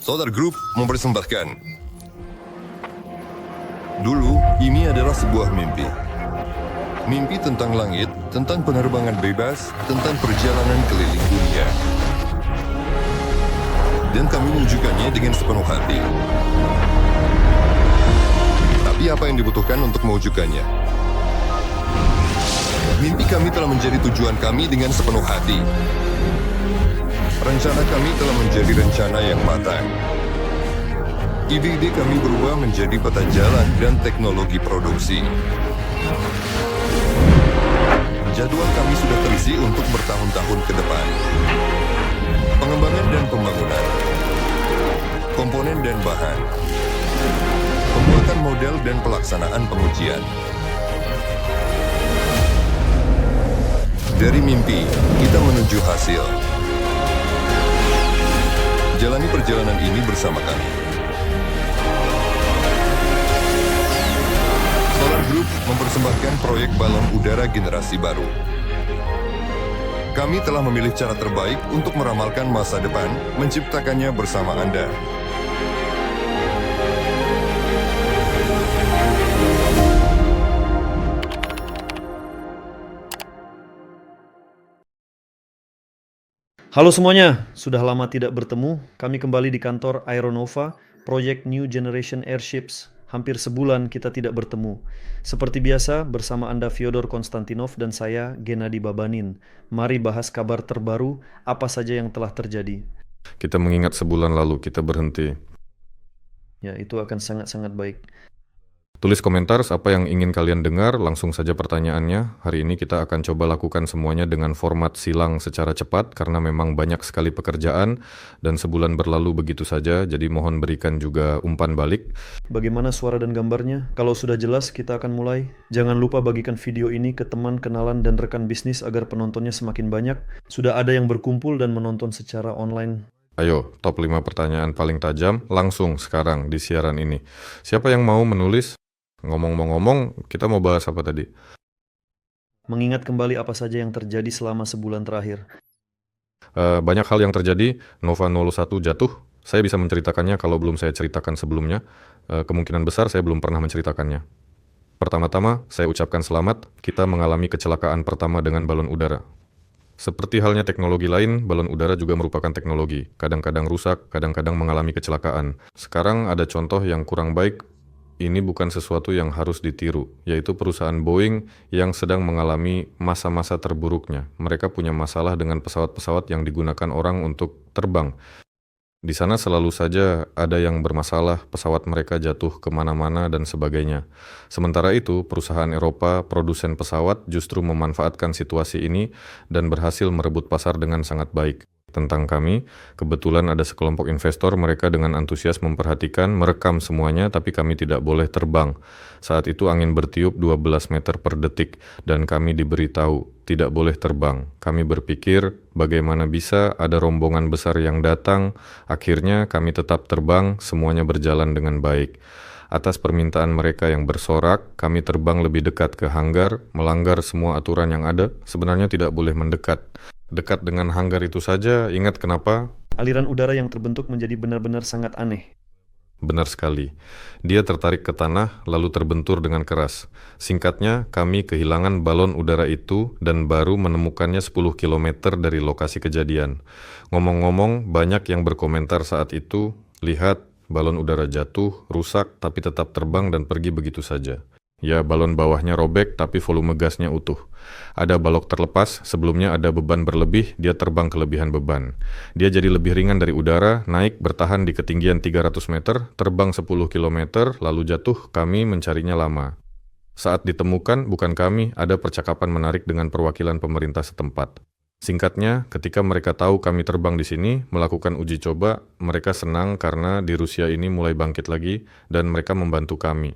Solar Group mempersembahkan. Dulu, ini adalah sebuah mimpi. Mimpi tentang langit, tentang penerbangan bebas, tentang perjalanan keliling dunia. Dan kami menunjukkannya dengan sepenuh hati. Tapi apa yang dibutuhkan untuk mewujudkannya? Mimpi kami telah menjadi tujuan kami dengan sepenuh hati. Rencana kami telah menjadi rencana yang matang. Ide-ide kami berubah menjadi peta jalan dan teknologi produksi. Jadwal kami sudah terisi untuk bertahun-tahun ke depan. Pengembangan dan pembangunan, komponen dan bahan, pembuatan model dan pelaksanaan pengujian. Dari mimpi, kita menuju hasil. Jalani perjalanan ini bersama kami. Solar Group mempersembahkan proyek balon udara generasi baru. Kami telah memilih cara terbaik untuk meramalkan masa depan, menciptakannya bersama Anda. Halo semuanya, sudah lama tidak bertemu. Kami kembali di kantor Aeronova, proyek New Generation Airships. Hampir sebulan kita tidak bertemu. Seperti biasa, bersama Anda Fyodor Konstantinov dan saya, Gennady Babanin. Mari bahas kabar terbaru, apa saja yang telah terjadi. Kita mengingat sebulan lalu kita berhenti. Ya, itu akan sangat-sangat baik. Tulis komentar apa yang ingin kalian dengar, langsung saja pertanyaannya. Hari ini kita akan coba lakukan semuanya dengan format silang secara cepat karena memang banyak sekali pekerjaan dan sebulan berlalu begitu saja, jadi mohon berikan juga umpan balik. Bagaimana suara dan gambarnya? Kalau sudah jelas, kita akan mulai. Jangan lupa bagikan video ini ke teman, kenalan, dan rekan bisnis agar penontonnya semakin banyak. Sudah ada yang berkumpul dan menonton secara online. Ayo, top 5 pertanyaan paling tajam langsung sekarang di siaran ini. Siapa yang mau menulis? Ngomong-ngomong, kita mau bahas apa tadi? Mengingat kembali apa saja yang terjadi selama sebulan terakhir. Banyak hal yang terjadi, Nova 01 jatuh. Saya bisa menceritakannya kalau belum saya ceritakan sebelumnya. Kemungkinan besar saya belum pernah menceritakannya. Pertama-tama, saya ucapkan selamat, kita mengalami kecelakaan pertama dengan balon udara. Seperti halnya teknologi lain, balon udara juga merupakan teknologi. Kadang-kadang rusak, kadang-kadang mengalami kecelakaan. Sekarang ada contoh yang kurang baik. Ini bukan sesuatu yang harus ditiru, yaitu perusahaan Boeing yang sedang mengalami masa-masa terburuknya. Mereka punya masalah dengan pesawat-pesawat yang digunakan orang untuk terbang. Di sana selalu saja ada yang bermasalah, pesawat mereka jatuh kemana-mana dan sebagainya. Sementara itu, perusahaan Eropa, produsen pesawat, justru memanfaatkan situasi ini dan berhasil merebut pasar dengan sangat baik. Tentang kami, kebetulan ada sekelompok investor, mereka dengan antusias memperhatikan, merekam semuanya, tapi kami tidak boleh terbang. Saat itu angin bertiup 12 meter per detik, dan kami diberitahu, tidak boleh terbang. Kami berpikir, bagaimana bisa ada rombongan besar yang datang, akhirnya kami tetap terbang, semuanya berjalan dengan baik. Atas permintaan mereka yang bersorak, kami terbang lebih dekat ke hanggar, melanggar semua aturan yang ada, sebenarnya tidak boleh mendekat. Dekat dengan hanggar itu saja, ingat kenapa? Aliran udara yang terbentuk menjadi benar-benar sangat aneh. Benar sekali. Dia tertarik ke tanah, lalu terbentur dengan keras. Singkatnya, kami kehilangan balon udara itu dan baru menemukannya 10 km dari lokasi kejadian. Ngomong-ngomong, banyak yang berkomentar saat itu, lihat, balon udara jatuh, rusak, tapi tetap terbang dan pergi begitu saja. Ya, balon bawahnya robek, tapi volume gasnya utuh. Ada balok terlepas, sebelumnya ada beban berlebih, dia terbang kelebihan beban. Dia jadi lebih ringan dari udara, naik, bertahan di ketinggian 300 meter, terbang 10 km, lalu jatuh, kami mencarinya lama. Saat ditemukan, bukan kami, ada percakapan menarik dengan perwakilan pemerintah setempat. Singkatnya, ketika mereka tahu kami terbang di sini, melakukan uji coba, mereka senang karena di Rusia ini mulai bangkit lagi, dan mereka membantu kami.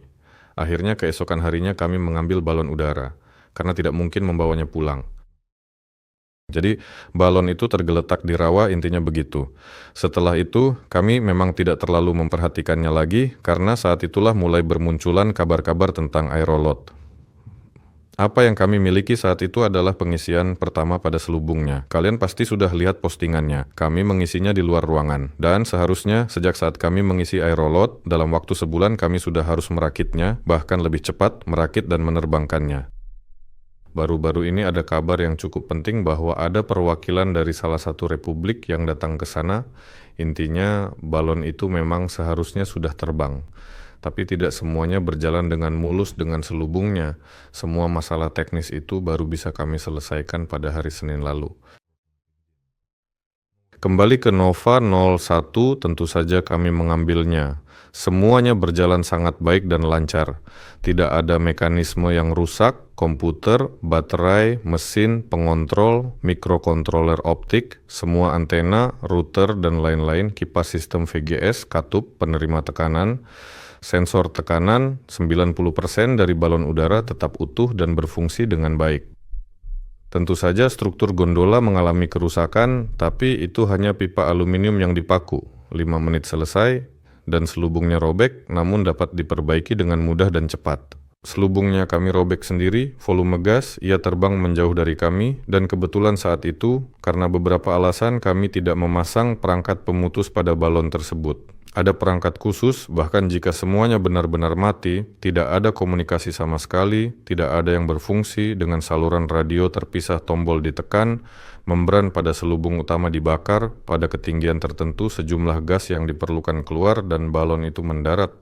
Akhirnya keesokan harinya kami mengambil balon udara, karena tidak mungkin membawanya pulang. Jadi balon itu tergeletak di rawa, intinya begitu. Setelah itu, kami memang tidak terlalu memperhatikannya lagi, karena saat itulah mulai bermunculan kabar-kabar tentang aerolot. Apa yang kami miliki saat itu adalah pengisian pertama pada selubungnya. Kalian pasti sudah lihat postingannya. Kami mengisinya di luar ruangan. Dan seharusnya sejak saat kami mengisi aerolot, dalam waktu sebulan kami sudah harus merakitnya, bahkan lebih cepat merakit dan menerbangkannya. Baru-baru ini ada kabar yang cukup penting bahwa ada perwakilan dari salah satu republik yang datang ke sana. Intinya, balon itu memang seharusnya sudah terbang. Tapi tidak semuanya berjalan dengan mulus dengan selubungnya. Semua masalah teknis itu baru bisa kami selesaikan pada hari Senin lalu. Kembali ke Nova 01, tentu saja kami mengambilnya. Semuanya berjalan sangat baik dan lancar. Tidak ada mekanisme yang rusak, komputer, baterai, mesin, pengontrol, mikrokontroler optik, semua antena, router, dan lain-lain, kipas sistem VGS, katup, penerima tekanan, sensor tekanan, 90% dari balon udara tetap utuh dan berfungsi dengan baik. Tentu saja struktur gondola mengalami kerusakan, tapi itu hanya pipa aluminium yang dipaku. 5 menit selesai, dan selubungnya robek, namun dapat diperbaiki dengan mudah dan cepat. Selubungnya kami robek sendiri, volume gas, ia terbang menjauh dari kami, dan kebetulan saat itu, karena beberapa alasan kami tidak memasang perangkat pemutus pada balon tersebut. Ada perangkat khusus, bahkan jika semuanya benar-benar mati, tidak ada komunikasi sama sekali, tidak ada yang berfungsi dengan saluran radio terpisah tombol ditekan, membran pada selubung utama dibakar, pada ketinggian tertentu sejumlah gas yang diperlukan keluar dan balon itu mendarat.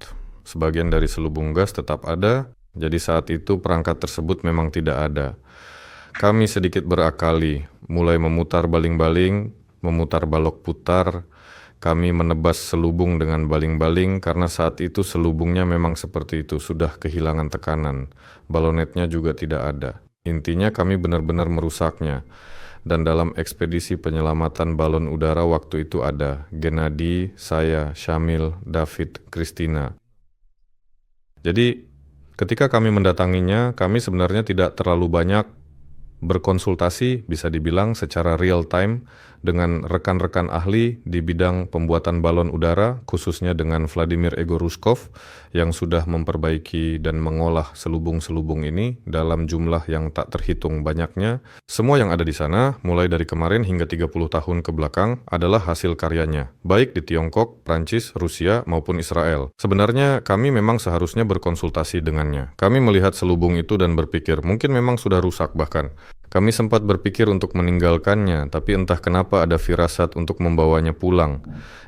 Sebagian dari selubung gas tetap ada, jadi saat itu perangkat tersebut memang tidak ada. Kami sedikit berakali, mulai memutar baling-baling, memutar balok putar. Kami menebas selubung dengan baling-baling karena saat itu selubungnya memang seperti itu, sudah kehilangan tekanan. Balonetnya juga tidak ada. Intinya kami benar-benar merusaknya. Dan dalam ekspedisi penyelamatan balon udara waktu itu ada Gennady, saya, Syamil, David, Christina. Jadi ketika kami mendatanginya, kami sebenarnya tidak terlalu banyak berkonsultasi, bisa dibilang secara real time, dengan rekan-rekan ahli di bidang pembuatan balon udara, khususnya dengan Vladimir Egorushkov, yang sudah memperbaiki dan mengolah selubung-selubung ini dalam jumlah yang tak terhitung banyaknya. Semua yang ada di sana, mulai dari kemarin hingga 30 tahun ke belakang, adalah hasil karyanya, baik di Tiongkok, Prancis, Rusia, maupun Israel. Sebenarnya kami memang seharusnya berkonsultasi dengannya. Kami melihat selubung itu dan berpikir, mungkin memang sudah rusak bahkan. Kami sempat berpikir untuk meninggalkannya, tapi entah kenapa ada firasat untuk membawanya pulang.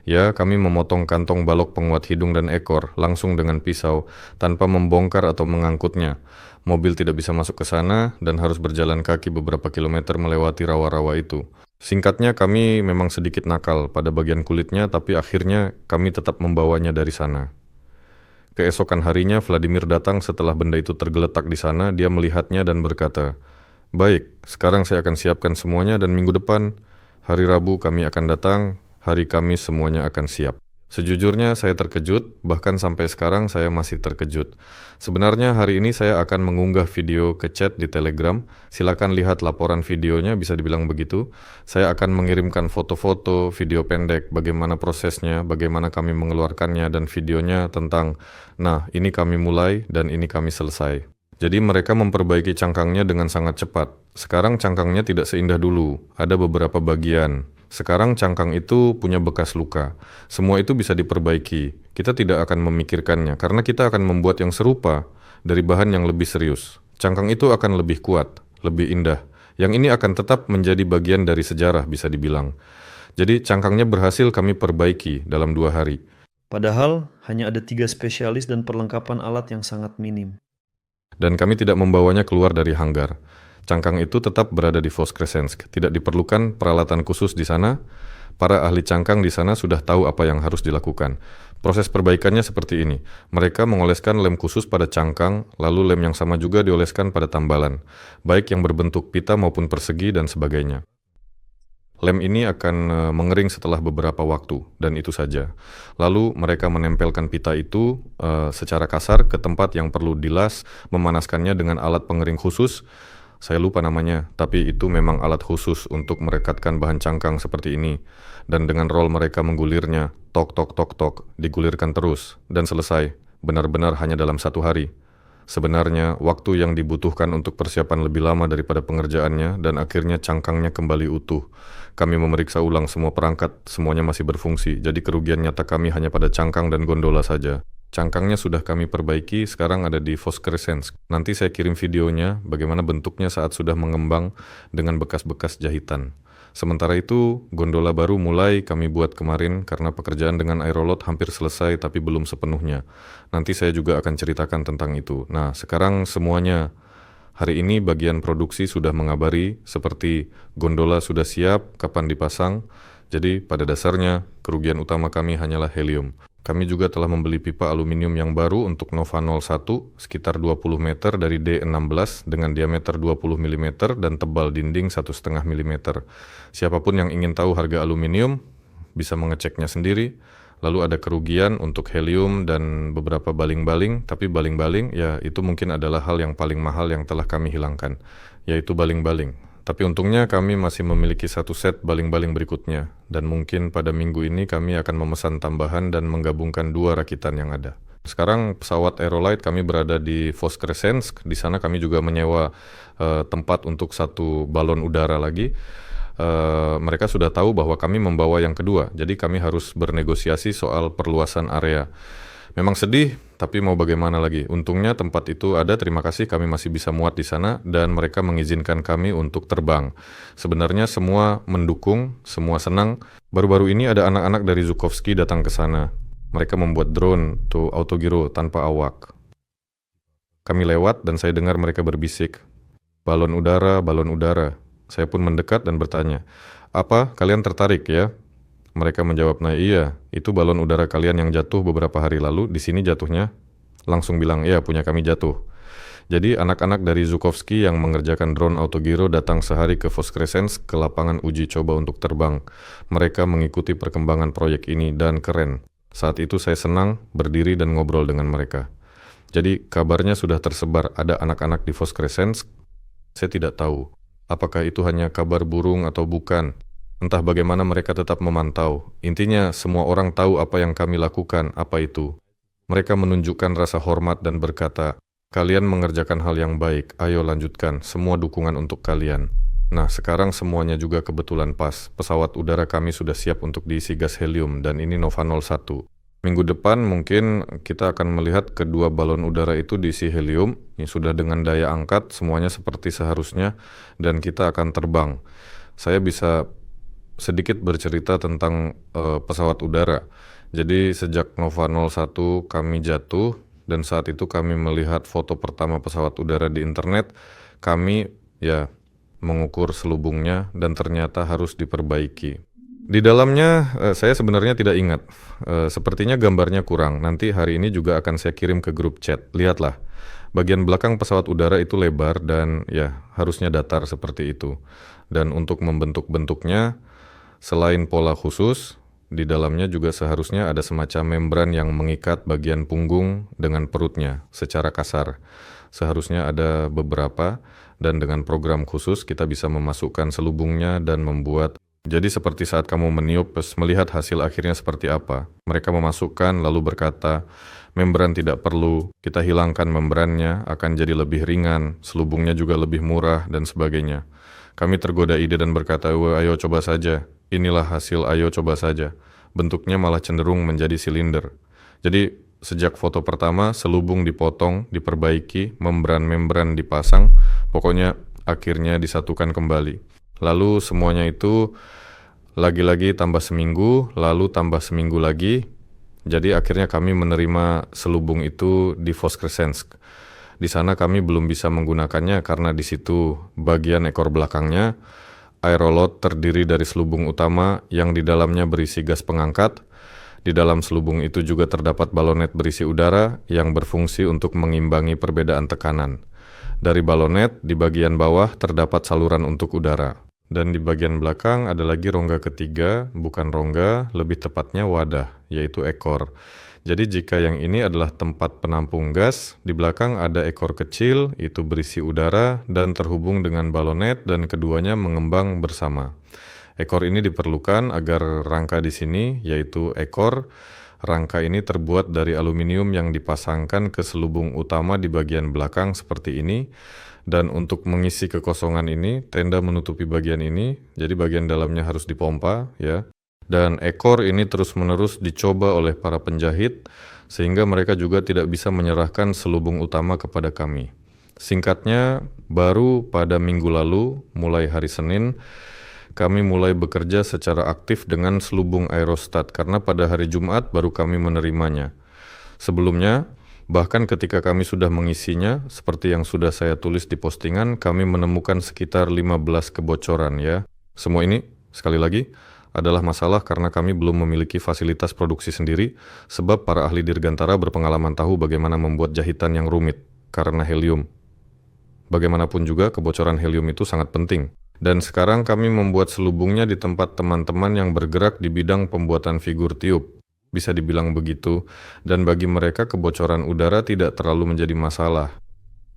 Ya, kami memotong kantong balok penguat hidung dan ekor, langsung dengan pisau, tanpa membongkar atau mengangkutnya. Mobil tidak bisa masuk ke sana, dan harus berjalan kaki beberapa kilometer melewati rawa-rawa itu. Singkatnya, kami memang sedikit nakal pada bagian kulitnya, tapi akhirnya kami tetap membawanya dari sana. Keesokan harinya, Vladimir datang setelah benda itu tergeletak di sana, dia melihatnya dan berkata, "Baik, sekarang saya akan siapkan semuanya dan minggu depan, hari Rabu kami akan datang, hari Kamis semuanya akan siap." Sejujurnya saya terkejut, bahkan sampai sekarang saya masih terkejut. Sebenarnya hari ini saya akan mengunggah video ke chat di Telegram, silakan lihat laporan videonya, bisa dibilang begitu. Saya akan mengirimkan foto-foto, video pendek, bagaimana prosesnya, bagaimana kami mengeluarkannya, dan videonya tentang, nah ini kami mulai dan ini kami selesai. Jadi mereka memperbaiki cangkangnya dengan sangat cepat. Sekarang cangkangnya tidak seindah dulu, ada beberapa bagian. Sekarang cangkang itu punya bekas luka. Semua itu bisa diperbaiki. Kita tidak akan memikirkannya, karena kita akan membuat yang serupa dari bahan yang lebih serius. Cangkang itu akan lebih kuat, lebih indah. Yang ini akan tetap menjadi bagian dari sejarah, bisa dibilang. Jadi cangkangnya berhasil kami perbaiki dalam 2 hari. Padahal hanya ada 3 spesialis dan perlengkapan alat yang sangat minim. Dan kami tidak membawanya keluar dari hanggar. Cangkang itu tetap berada di Voskresensk. Tidak diperlukan peralatan khusus di sana. Para ahli cangkang di sana sudah tahu apa yang harus dilakukan. Proses perbaikannya seperti ini. Mereka mengoleskan lem khusus pada cangkang, lalu lem yang sama juga dioleskan pada tambalan, baik yang berbentuk pita maupun persegi dan sebagainya. Lem ini akan mengering setelah beberapa waktu, dan itu saja. Lalu mereka menempelkan pita itu secara kasar ke tempat yang perlu dilas, memanaskannya dengan alat pengering khusus. Saya lupa namanya, tapi itu memang alat khusus untuk merekatkan bahan cangkang seperti ini. Dan dengan roll mereka menggulirnya, tok tok tok tok, digulirkan terus, dan selesai, benar-benar hanya dalam 1 hari. Sebenarnya, waktu yang dibutuhkan untuk persiapan lebih lama daripada pengerjaannya dan akhirnya cangkangnya kembali utuh. Kami memeriksa ulang semua perangkat, semuanya masih berfungsi, jadi kerugian nyata kami hanya pada cangkang dan gondola saja. Cangkangnya sudah kami perbaiki, sekarang ada di Voskresensk. Nanti saya kirim videonya, bagaimana bentuknya saat sudah mengembang dengan bekas-bekas jahitan. Sementara itu, gondola baru mulai kami buat kemarin karena pekerjaan dengan aerolot hampir selesai tapi belum sepenuhnya. Nanti saya juga akan ceritakan tentang itu. Nah, sekarang semuanya. Hari ini bagian produksi sudah mengabari seperti gondola sudah siap, kapan dipasang. Jadi pada dasarnya kerugian utama kami hanyalah helium. Kami juga telah membeli pipa aluminium yang baru untuk Nova 01 sekitar 20 meter dari D16 dengan diameter 20 mm dan tebal dinding 1,5 mm. Siapapun yang ingin tahu harga aluminium bisa mengeceknya sendiri. Lalu ada kerugian untuk helium dan beberapa baling-baling, tapi baling-baling ya itu mungkin adalah hal yang paling mahal yang telah kami hilangkan, yaitu baling-baling. Tapi untungnya kami masih memiliki satu set baling-baling berikutnya, dan mungkin pada minggu ini kami akan memesan tambahan dan menggabungkan 2 rakitan yang ada. Sekarang pesawat Aerolite kami berada di Voskresensk, di sana kami juga menyewa tempat untuk 1 balon udara lagi. Mereka sudah tahu bahwa kami membawa yang kedua, jadi kami harus bernegosiasi soal perluasan area. Memang sedih, tapi mau bagaimana lagi. Untungnya tempat itu ada, terima kasih kami masih bisa muat di sana dan mereka mengizinkan kami untuk terbang. Sebenarnya semua mendukung, semua senang. Baru-baru ini ada anak-anak dari Zhukovsky datang ke sana. Mereka membuat drone atau autogyro tanpa awak. Kami lewat dan saya dengar mereka berbisik, balon udara, balon udara. Saya pun mendekat dan bertanya, apa kalian tertarik ya? Mereka menjawab, nah iya, itu balon udara kalian yang jatuh beberapa hari lalu, di sini jatuhnya. Langsung bilang, ya punya kami jatuh. Jadi anak-anak dari Zhukovsky yang mengerjakan drone autogyro datang sehari ke Voskresensk ke lapangan uji coba untuk terbang. Mereka mengikuti perkembangan proyek ini dan keren. Saat itu saya senang berdiri dan ngobrol dengan mereka. Jadi kabarnya sudah tersebar ada anak-anak di Voskresensk. Saya tidak tahu apakah itu hanya kabar burung atau bukan. Entah bagaimana mereka tetap memantau. Intinya semua orang tahu apa yang kami lakukan, apa itu. Mereka menunjukkan rasa hormat dan berkata, kalian mengerjakan hal yang baik, ayo lanjutkan, semua dukungan untuk kalian. Nah sekarang semuanya juga kebetulan pas. Pesawat udara kami sudah siap untuk diisi gas helium dan ini Nova 01. Minggu depan mungkin kita akan melihat kedua balon udara itu diisi helium, yang sudah dengan daya angkat, semuanya seperti seharusnya, dan kita akan terbang. Saya bisa sedikit bercerita tentang pesawat udara. Jadi sejak Nova 01 kami jatuh dan saat itu kami melihat foto pertama pesawat udara di internet, kami ya mengukur selubungnya dan ternyata harus diperbaiki. Di dalamnya saya sebenarnya tidak ingat, sepertinya gambarnya kurang. Nanti hari ini juga akan saya kirim ke grup chat. Lihatlah, bagian belakang pesawat udara itu lebar dan ya harusnya datar seperti itu. Dan untuk membentuk bentuknya, selain pola khusus, di dalamnya juga seharusnya ada semacam membran yang mengikat bagian punggung dengan perutnya secara kasar. Seharusnya ada beberapa dan dengan program khusus kita bisa memasukkan selubungnya dan membuat. Jadi seperti saat kamu meniup melihat hasil akhirnya seperti apa. Mereka memasukkan lalu berkata, membran tidak perlu, kita hilangkan membrannya akan jadi lebih ringan, selubungnya juga lebih murah dan sebagainya. Kami tergoda ide dan berkata, ayo coba saja. Inilah hasil, ayo coba saja. Bentuknya malah cenderung menjadi silinder. Jadi sejak foto pertama, selubung dipotong, diperbaiki, membran-membran dipasang, pokoknya akhirnya disatukan kembali. Lalu semuanya itu lagi-lagi tambah seminggu, lalu tambah seminggu lagi. Jadi akhirnya kami menerima selubung itu di Voskresensk. Di sana kami belum bisa menggunakannya karena di situ bagian ekor belakangnya aerolot terdiri dari selubung utama yang di dalamnya berisi gas pengangkat. Di dalam selubung itu juga terdapat balonet berisi udara yang berfungsi untuk mengimbangi perbedaan tekanan. Dari balonet, di bagian bawah terdapat saluran untuk udara. Dan di bagian belakang ada lagi rongga ketiga, bukan rongga, lebih tepatnya wadah, yaitu ekor. Jadi jika yang ini adalah tempat penampung gas, di belakang ada ekor kecil, itu berisi udara dan terhubung dengan balonet dan keduanya mengembang bersama. Ekor ini diperlukan agar rangka di sini, yaitu ekor, Rangka ini terbuat dari aluminium yang dipasangkan ke selubung utama di bagian belakang seperti ini. Dan untuk mengisi kekosongan ini, tenda menutupi bagian ini, jadi bagian dalamnya harus dipompa ya. Dan ekor ini terus-menerus dicoba oleh para penjahit, sehingga mereka juga tidak bisa menyerahkan selubung utama kepada kami. Singkatnya, baru pada minggu lalu, mulai hari Senin, kami mulai bekerja secara aktif dengan selubung aerostat karena pada hari Jumat baru kami menerimanya. Sebelumnya, bahkan ketika kami sudah mengisinya, seperti yang sudah saya tulis di postingan, kami menemukan sekitar 15 kebocoran ya. Semua ini, sekali lagi, adalah masalah karena kami belum memiliki fasilitas produksi sendiri, sebab para ahli dirgantara berpengalaman tahu bagaimana membuat jahitan yang rumit karena helium. Bagaimanapun juga, kebocoran helium itu sangat penting. Dan sekarang kami membuat selubungnya di tempat teman-teman yang bergerak di bidang pembuatan figur tiup. Bisa dibilang begitu, dan bagi mereka kebocoran udara tidak terlalu menjadi masalah.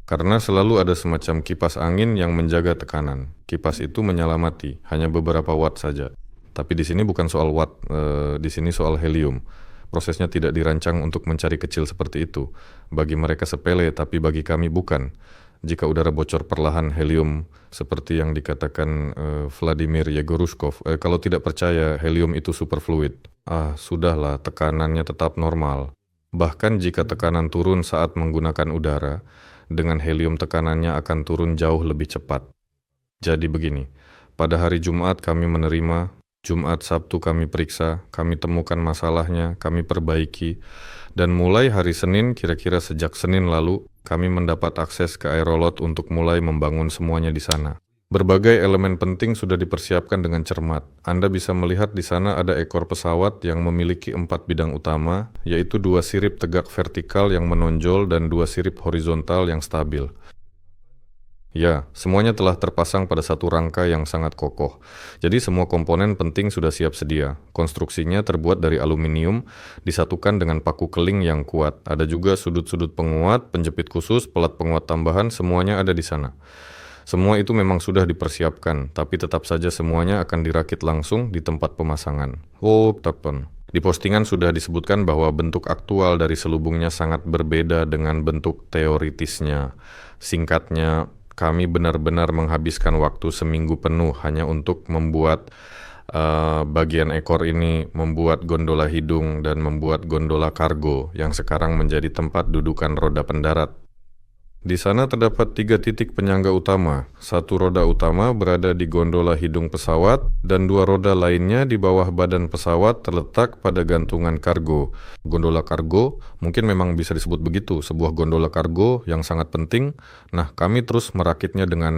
Karena selalu ada semacam kipas angin yang menjaga tekanan. Kipas itu menyala mati, hanya beberapa watt saja. Tapi di sini bukan soal watt, di sini soal helium. Prosesnya tidak dirancang untuk mencari kecil seperti itu. Bagi mereka sepele, tapi bagi kami bukan. Jika udara bocor perlahan helium seperti yang dikatakan Vladimir Yegorushkov, kalau tidak percaya helium itu superfluid. Sudahlah, tekanannya tetap normal. Bahkan jika tekanan turun saat menggunakan udara, dengan helium tekanannya akan turun jauh lebih cepat. Jadi begini, pada hari Jumat kami menerima, Jumat Sabtu kami periksa, kami temukan masalahnya, kami perbaiki, dan mulai hari Senin, kira-kira sejak Senin lalu, kami mendapat akses ke aerolot untuk mulai membangun semuanya di sana. Berbagai elemen penting sudah dipersiapkan dengan cermat. Anda bisa melihat di sana ada ekor pesawat yang memiliki 4 bidang utama, yaitu 2 sirip tegak vertikal yang menonjol dan 2 sirip horizontal yang stabil. Ya, semuanya telah terpasang pada satu rangka yang sangat kokoh. Jadi semua komponen penting sudah siap sedia. Konstruksinya terbuat dari aluminium, disatukan dengan paku keling yang kuat. Ada juga sudut-sudut penguat, penjepit khusus, pelat penguat tambahan, semuanya ada di sana. Semua itu memang sudah dipersiapkan, tapi tetap saja semuanya akan dirakit langsung di tempat pemasangan. Di postingan sudah disebutkan bahwa bentuk aktual dari selubungnya sangat berbeda dengan bentuk teoritisnya. Singkatnya, kami benar-benar menghabiskan waktu seminggu penuh hanya untuk membuat bagian ekor ini, membuat gondola hidung, dan membuat gondola kargo yang sekarang menjadi tempat dudukan roda pendarat. Di sana terdapat 3 titik penyangga utama. 1 roda utama berada di gondola hidung pesawat dan 2 roda lainnya di bawah badan pesawat terletak pada gantungan kargo. Gondola kargo mungkin memang bisa disebut begitu, sebuah gondola kargo yang sangat penting. Nah, kami terus merakitnya dengan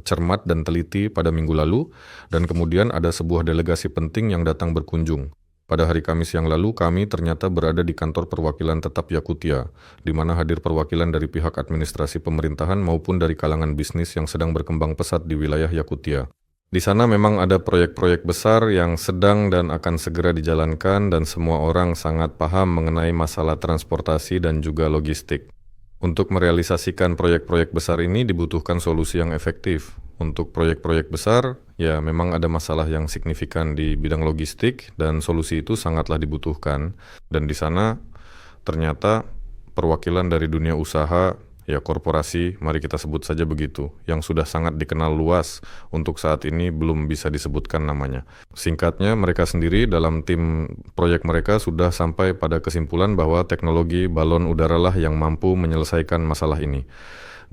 cermat dan teliti pada minggu lalu, dan kemudian ada sebuah delegasi penting yang datang berkunjung. Pada hari Kamis yang lalu, kami ternyata berada di kantor perwakilan tetap Yakutia, di mana hadir perwakilan dari pihak administrasi pemerintahan maupun dari kalangan bisnis yang sedang berkembang pesat di wilayah Yakutia. Di sana memang ada proyek-proyek besar yang sedang dan akan segera dijalankan, dan semua orang sangat paham mengenai masalah transportasi dan juga logistik. Untuk merealisasikan proyek-proyek besar ini dibutuhkan solusi yang efektif. Untuk proyek-proyek besar, ya memang ada masalah yang signifikan di bidang logistik dan solusi itu sangatlah dibutuhkan. Dan di sana ternyata perwakilan dari dunia usaha, ya korporasi, mari kita sebut saja begitu, yang sudah sangat dikenal luas, untuk saat ini belum bisa disebutkan namanya. Singkatnya, mereka sendiri dalam tim proyek mereka sudah sampai pada kesimpulan bahwa teknologi balon udara lah yang mampu menyelesaikan masalah ini.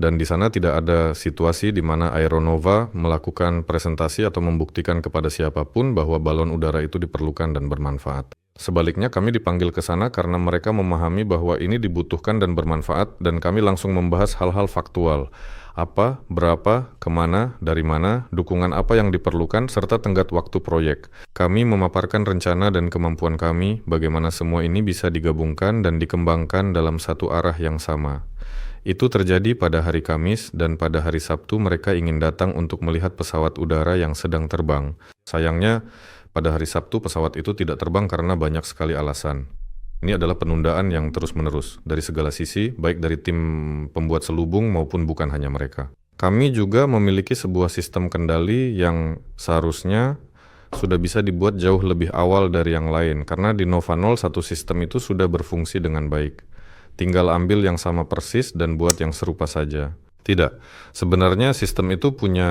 Dan di sana tidak ada situasi di mana Aeronova melakukan presentasi atau membuktikan kepada siapapun bahwa balon udara itu diperlukan dan bermanfaat. Sebaliknya, kami dipanggil ke sana karena mereka memahami bahwa ini dibutuhkan dan bermanfaat, dan kami langsung membahas hal-hal faktual. Apa, berapa, kemana, dari mana, dukungan apa yang diperlukan, serta tenggat waktu proyek. Kami memaparkan rencana dan kemampuan kami, bagaimana semua ini bisa digabungkan dan dikembangkan dalam satu arah yang sama. Itu terjadi pada hari Kamis, dan pada hari Sabtu mereka ingin datang untuk melihat pesawat udara yang sedang terbang. Sayangnya, pada hari Sabtu pesawat itu tidak terbang karena banyak sekali alasan. Ini adalah penundaan yang terus-menerus dari segala sisi, baik dari tim pembuat selubung maupun bukan hanya mereka. Kami juga memiliki sebuah sistem kendali yang seharusnya sudah bisa dibuat jauh lebih awal dari yang lain, karena di Nova 01 sistem itu sudah berfungsi dengan baik. Tinggal ambil yang sama persis dan buat yang serupa saja. Tidak, sebenarnya sistem itu punya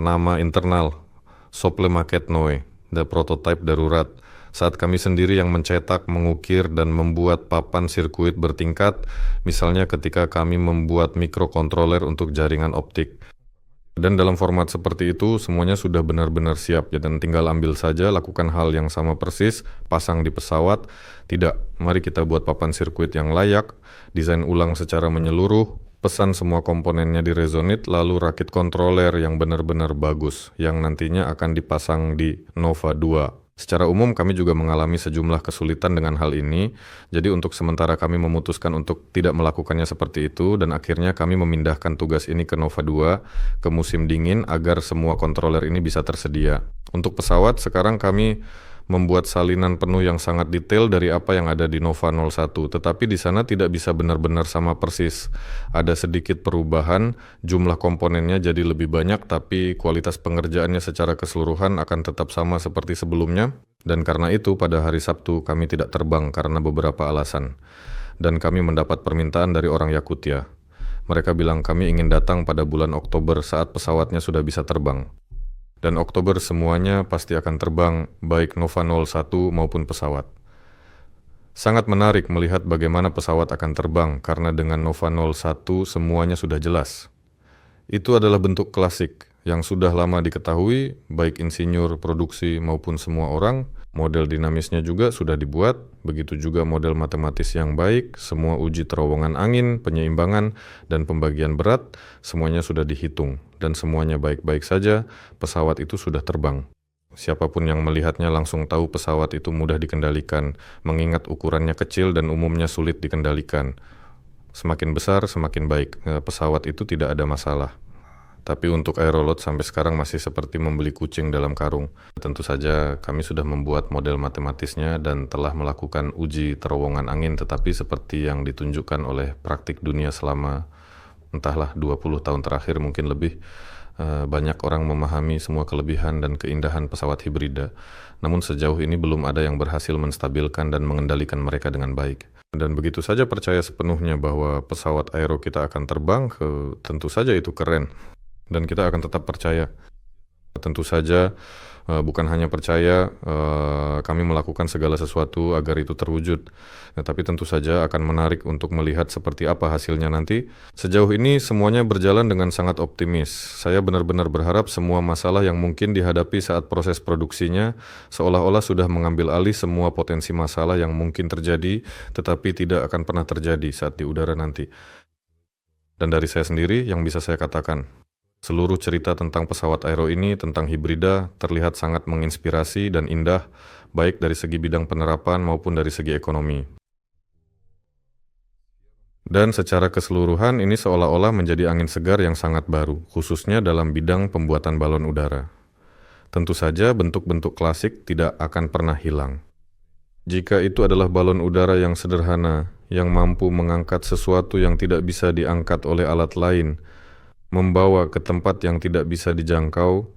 nama internal, Sople Maquette Noe, the prototype darurat. Saat kami sendiri yang mencetak, mengukir, dan membuat papan sirkuit bertingkat, misalnya ketika kami membuat mikrokontroler untuk jaringan optik. Dan dalam format seperti itu, semuanya sudah benar-benar siap, dan tinggal ambil saja, lakukan hal yang sama persis, pasang di pesawat. Tidak, mari kita buat papan sirkuit yang layak, desain ulang secara menyeluruh, pesan semua komponennya di Resonate, lalu rakit kontroler yang benar-benar bagus, yang nantinya akan dipasang di Nova 2. Secara umum kami juga mengalami sejumlah kesulitan dengan hal ini, jadi untuk sementara kami memutuskan untuk tidak melakukannya seperti itu, dan akhirnya kami memindahkan tugas ini ke Nova 2, ke musim dingin, agar semua kontroler ini bisa tersedia. Untuk pesawat, sekarang kami membuat salinan penuh yang sangat detail dari apa yang ada di Nova 01, tetapi di sana tidak bisa benar-benar sama persis. Ada sedikit perubahan, jumlah komponennya jadi lebih banyak, tapi kualitas pengerjaannya secara keseluruhan akan tetap sama seperti sebelumnya, dan karena itu pada hari Sabtu kami tidak terbang karena beberapa alasan. Dan kami mendapat permintaan dari orang Yakutia. Mereka bilang kami ingin datang pada bulan Oktober saat pesawatnya sudah bisa terbang. Dan Oktober semuanya pasti akan terbang, baik Nova 01 maupun pesawat. Sangat menarik melihat bagaimana pesawat akan terbang, karena dengan Nova 01 semuanya sudah jelas. Itu adalah bentuk klasik yang sudah lama diketahui, baik insinyur, produksi, maupun semua orang. Model dinamisnya juga sudah dibuat, begitu juga model matematis yang baik, semua uji terowongan angin, penyeimbangan, dan pembagian berat, semuanya sudah dihitung, dan semuanya baik-baik saja, pesawat itu sudah terbang. Siapapun yang melihatnya langsung tahu pesawat itu mudah dikendalikan, mengingat ukurannya kecil dan umumnya sulit dikendalikan. Semakin besar, semakin baik, pesawat itu tidak ada masalah. Tapi untuk Aerolot sampai sekarang masih seperti membeli kucing dalam karung. Tentu saja kami sudah membuat model matematisnya dan telah melakukan uji terowongan angin, tetapi seperti yang ditunjukkan oleh praktik dunia selama entahlah 20 tahun terakhir mungkin lebih, banyak orang memahami semua kelebihan dan keindahan pesawat hibrida. Namun sejauh ini belum ada yang berhasil menstabilkan dan mengendalikan mereka dengan baik. Dan begitu saja percaya sepenuhnya bahwa pesawat aero kita akan terbang, tentu saja itu keren. Dan kita akan tetap percaya. Tentu saja bukan hanya percaya, kami melakukan segala sesuatu agar itu terwujud. Tapi tentu saja akan menarik untuk melihat seperti apa hasilnya nanti. Sejauh ini semuanya berjalan dengan sangat optimis. Saya benar-benar berharap semua masalah yang mungkin dihadapi saat proses produksinya seolah-olah sudah mengambil alih semua potensi masalah yang mungkin terjadi, tetapi tidak akan pernah terjadi saat di udara nanti. Dan dari saya sendiri yang bisa saya katakan, seluruh cerita tentang pesawat aero ini, tentang hibrida, terlihat sangat menginspirasi dan indah, baik dari segi bidang penerapan maupun dari segi ekonomi. Dan secara keseluruhan ini seolah-olah menjadi angin segar yang sangat baru, khususnya dalam bidang pembuatan balon udara. Tentu saja bentuk-bentuk klasik tidak akan pernah hilang. Jika itu adalah balon udara yang sederhana, yang mampu mengangkat sesuatu yang tidak bisa diangkat oleh alat lain, membawa ke tempat yang tidak bisa dijangkau,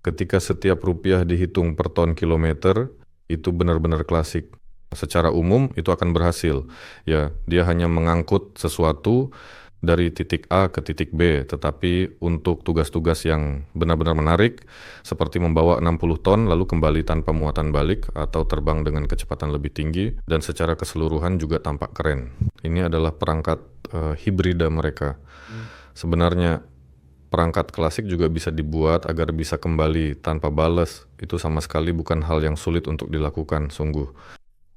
ketika setiap rupiah dihitung per ton kilometer, itu benar-benar klasik. Secara umum itu akan berhasil. Ya, dia hanya mengangkut sesuatu dari titik A ke titik B, tetapi untuk tugas-tugas yang benar-benar menarik, seperti membawa 60 ton lalu kembali tanpa muatan balik atau terbang dengan kecepatan lebih tinggi, dan secara keseluruhan juga tampak keren. Ini adalah perangkat hibrida mereka. Sebenarnya perangkat klasik juga bisa dibuat agar bisa kembali tanpa balas. Itu sama sekali bukan hal yang sulit untuk dilakukan, sungguh.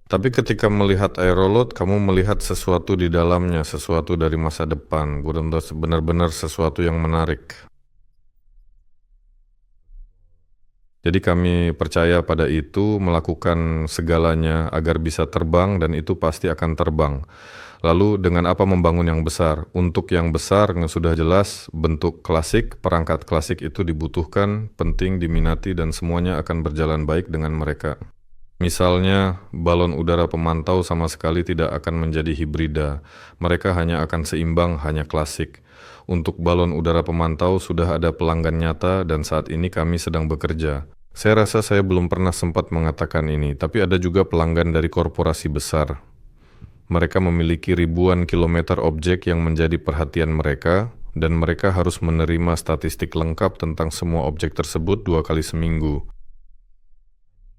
Tapi ketika melihat Aerolot, kamu melihat sesuatu di dalamnya, sesuatu dari masa depan, benar-benar sesuatu yang menarik. Jadi kami percaya pada itu, melakukan segalanya agar bisa terbang, dan itu pasti akan terbang. Lalu dengan apa membangun yang besar? Untuk yang besar sudah jelas bentuk klasik, perangkat klasik itu dibutuhkan, penting, diminati, dan semuanya akan berjalan baik dengan mereka. Misalnya, balon udara pemantau sama sekali tidak akan menjadi hibrida. Mereka hanya akan seimbang, hanya klasik. Untuk balon udara pemantau sudah ada pelanggan nyata dan saat ini kami sedang bekerja. Saya rasa saya belum pernah sempat mengatakan ini, tapi ada juga pelanggan dari korporasi besar. Mereka memiliki ribuan kilometer objek yang menjadi perhatian mereka, dan mereka harus menerima statistik lengkap tentang semua objek tersebut 2 kali seminggu.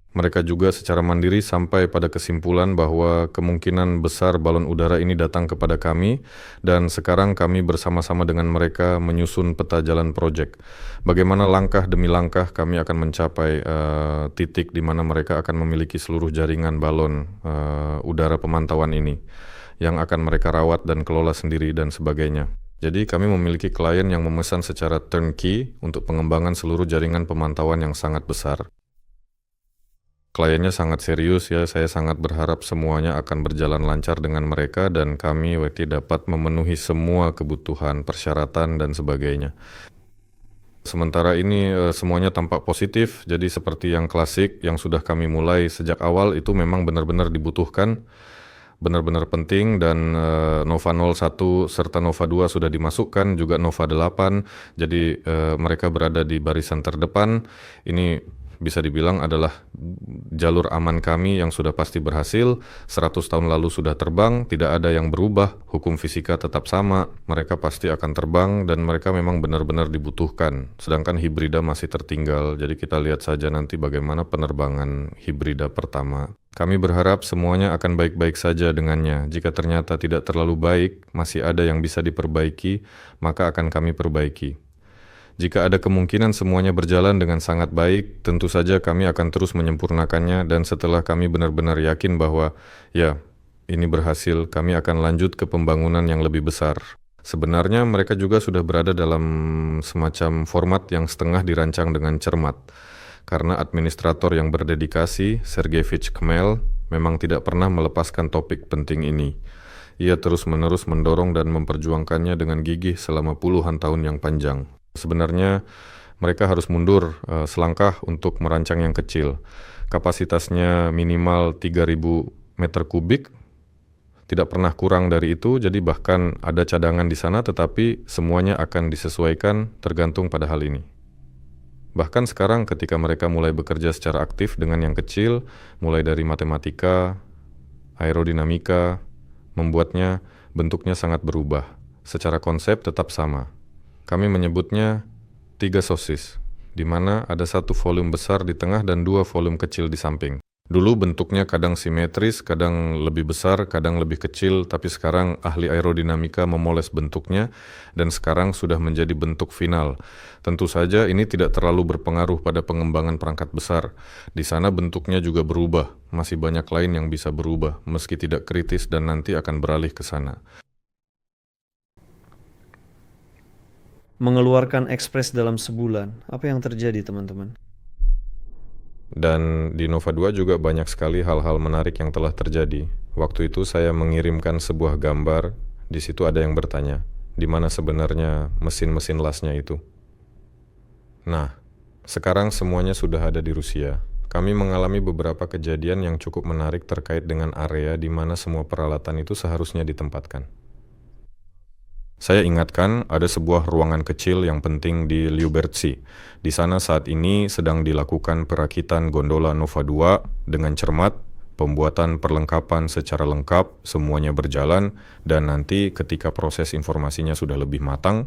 Mereka juga secara mandiri sampai pada kesimpulan bahwa kemungkinan besar balon udara ini datang kepada kami, dan sekarang kami bersama-sama dengan mereka menyusun peta jalan proyek. Bagaimana langkah demi langkah kami akan mencapai titik di mana mereka akan memiliki seluruh jaringan balon udara pemantauan ini, yang akan mereka rawat dan kelola sendiri dan sebagainya. Jadi kami memiliki klien yang memesan secara turnkey untuk pengembangan seluruh jaringan pemantauan yang sangat besar. Kliennya sangat serius ya, saya sangat berharap semuanya akan berjalan lancar dengan mereka dan kami WT dapat memenuhi semua kebutuhan, persyaratan dan sebagainya. Sementara ini semuanya tampak positif, jadi seperti yang klasik yang sudah kami mulai sejak awal itu memang benar-benar dibutuhkan, benar-benar penting, dan Nova 01 serta Nova 2 sudah dimasukkan, juga Nova 8, jadi mereka berada di barisan terdepan. Ini bisa dibilang adalah jalur aman kami yang sudah pasti berhasil. 100 tahun lalu sudah terbang, tidak ada yang berubah, hukum fisika tetap sama, mereka pasti akan terbang dan mereka memang benar-benar dibutuhkan. Sedangkan hibrida masih tertinggal, jadi kita lihat saja nanti bagaimana penerbangan hibrida pertama. Kami berharap semuanya akan baik-baik saja dengannya. Jika ternyata tidak terlalu baik, masih ada yang bisa diperbaiki, maka akan kami perbaiki. Jika ada kemungkinan semuanya berjalan dengan sangat baik, tentu saja kami akan terus menyempurnakannya, dan setelah kami benar-benar yakin bahwa ya, ini berhasil, kami akan lanjut ke pembangunan yang lebih besar. Sebenarnya mereka juga sudah berada dalam semacam format yang setengah dirancang dengan cermat. Karena administrator yang berdedikasi, Sergeyevich Kmel, memang tidak pernah melepaskan topik penting ini. Ia terus-menerus mendorong dan memperjuangkannya dengan gigih selama puluhan tahun yang panjang. Sebenarnya mereka harus mundur selangkah untuk merancang yang kecil. Kapasitasnya minimal 3.000 meter kubik, tidak pernah kurang dari itu, jadi bahkan ada cadangan di sana, tetapi semuanya akan disesuaikan tergantung pada hal ini. Bahkan sekarang ketika mereka mulai bekerja secara aktif dengan yang kecil, mulai dari matematika, aerodinamika, membuatnya bentuknya sangat berubah. Secara konsep tetap sama. Kami menyebutnya 3 sosis, di mana ada 1 volume besar di tengah dan 2 volume kecil di samping. Dulu bentuknya kadang simetris, kadang lebih besar, kadang lebih kecil, tapi sekarang ahli aerodinamika memoles bentuknya dan sekarang sudah menjadi bentuk final. Tentu saja ini tidak terlalu berpengaruh pada pengembangan perangkat besar. Di sana bentuknya juga berubah, masih banyak lain yang bisa berubah, meski tidak kritis dan nanti akan beralih ke sana. Mengeluarkan ekspres dalam sebulan. Apa yang terjadi, teman-teman? Dan di Nova 2 juga banyak sekali hal-hal menarik yang telah terjadi. Waktu itu saya mengirimkan sebuah gambar, di situ ada yang bertanya, di mana sebenarnya mesin-mesin lasnya itu? Nah, sekarang semuanya sudah ada di Rusia. Kami mengalami beberapa kejadian yang cukup menarik terkait dengan area di mana semua peralatan itu seharusnya ditempatkan. Saya ingatkan ada sebuah ruangan kecil yang penting di Lyubertsy. Di sana saat ini sedang dilakukan perakitan gondola Nova 2 dengan cermat, pembuatan perlengkapan secara lengkap, semuanya berjalan, dan nanti ketika proses informasinya sudah lebih matang,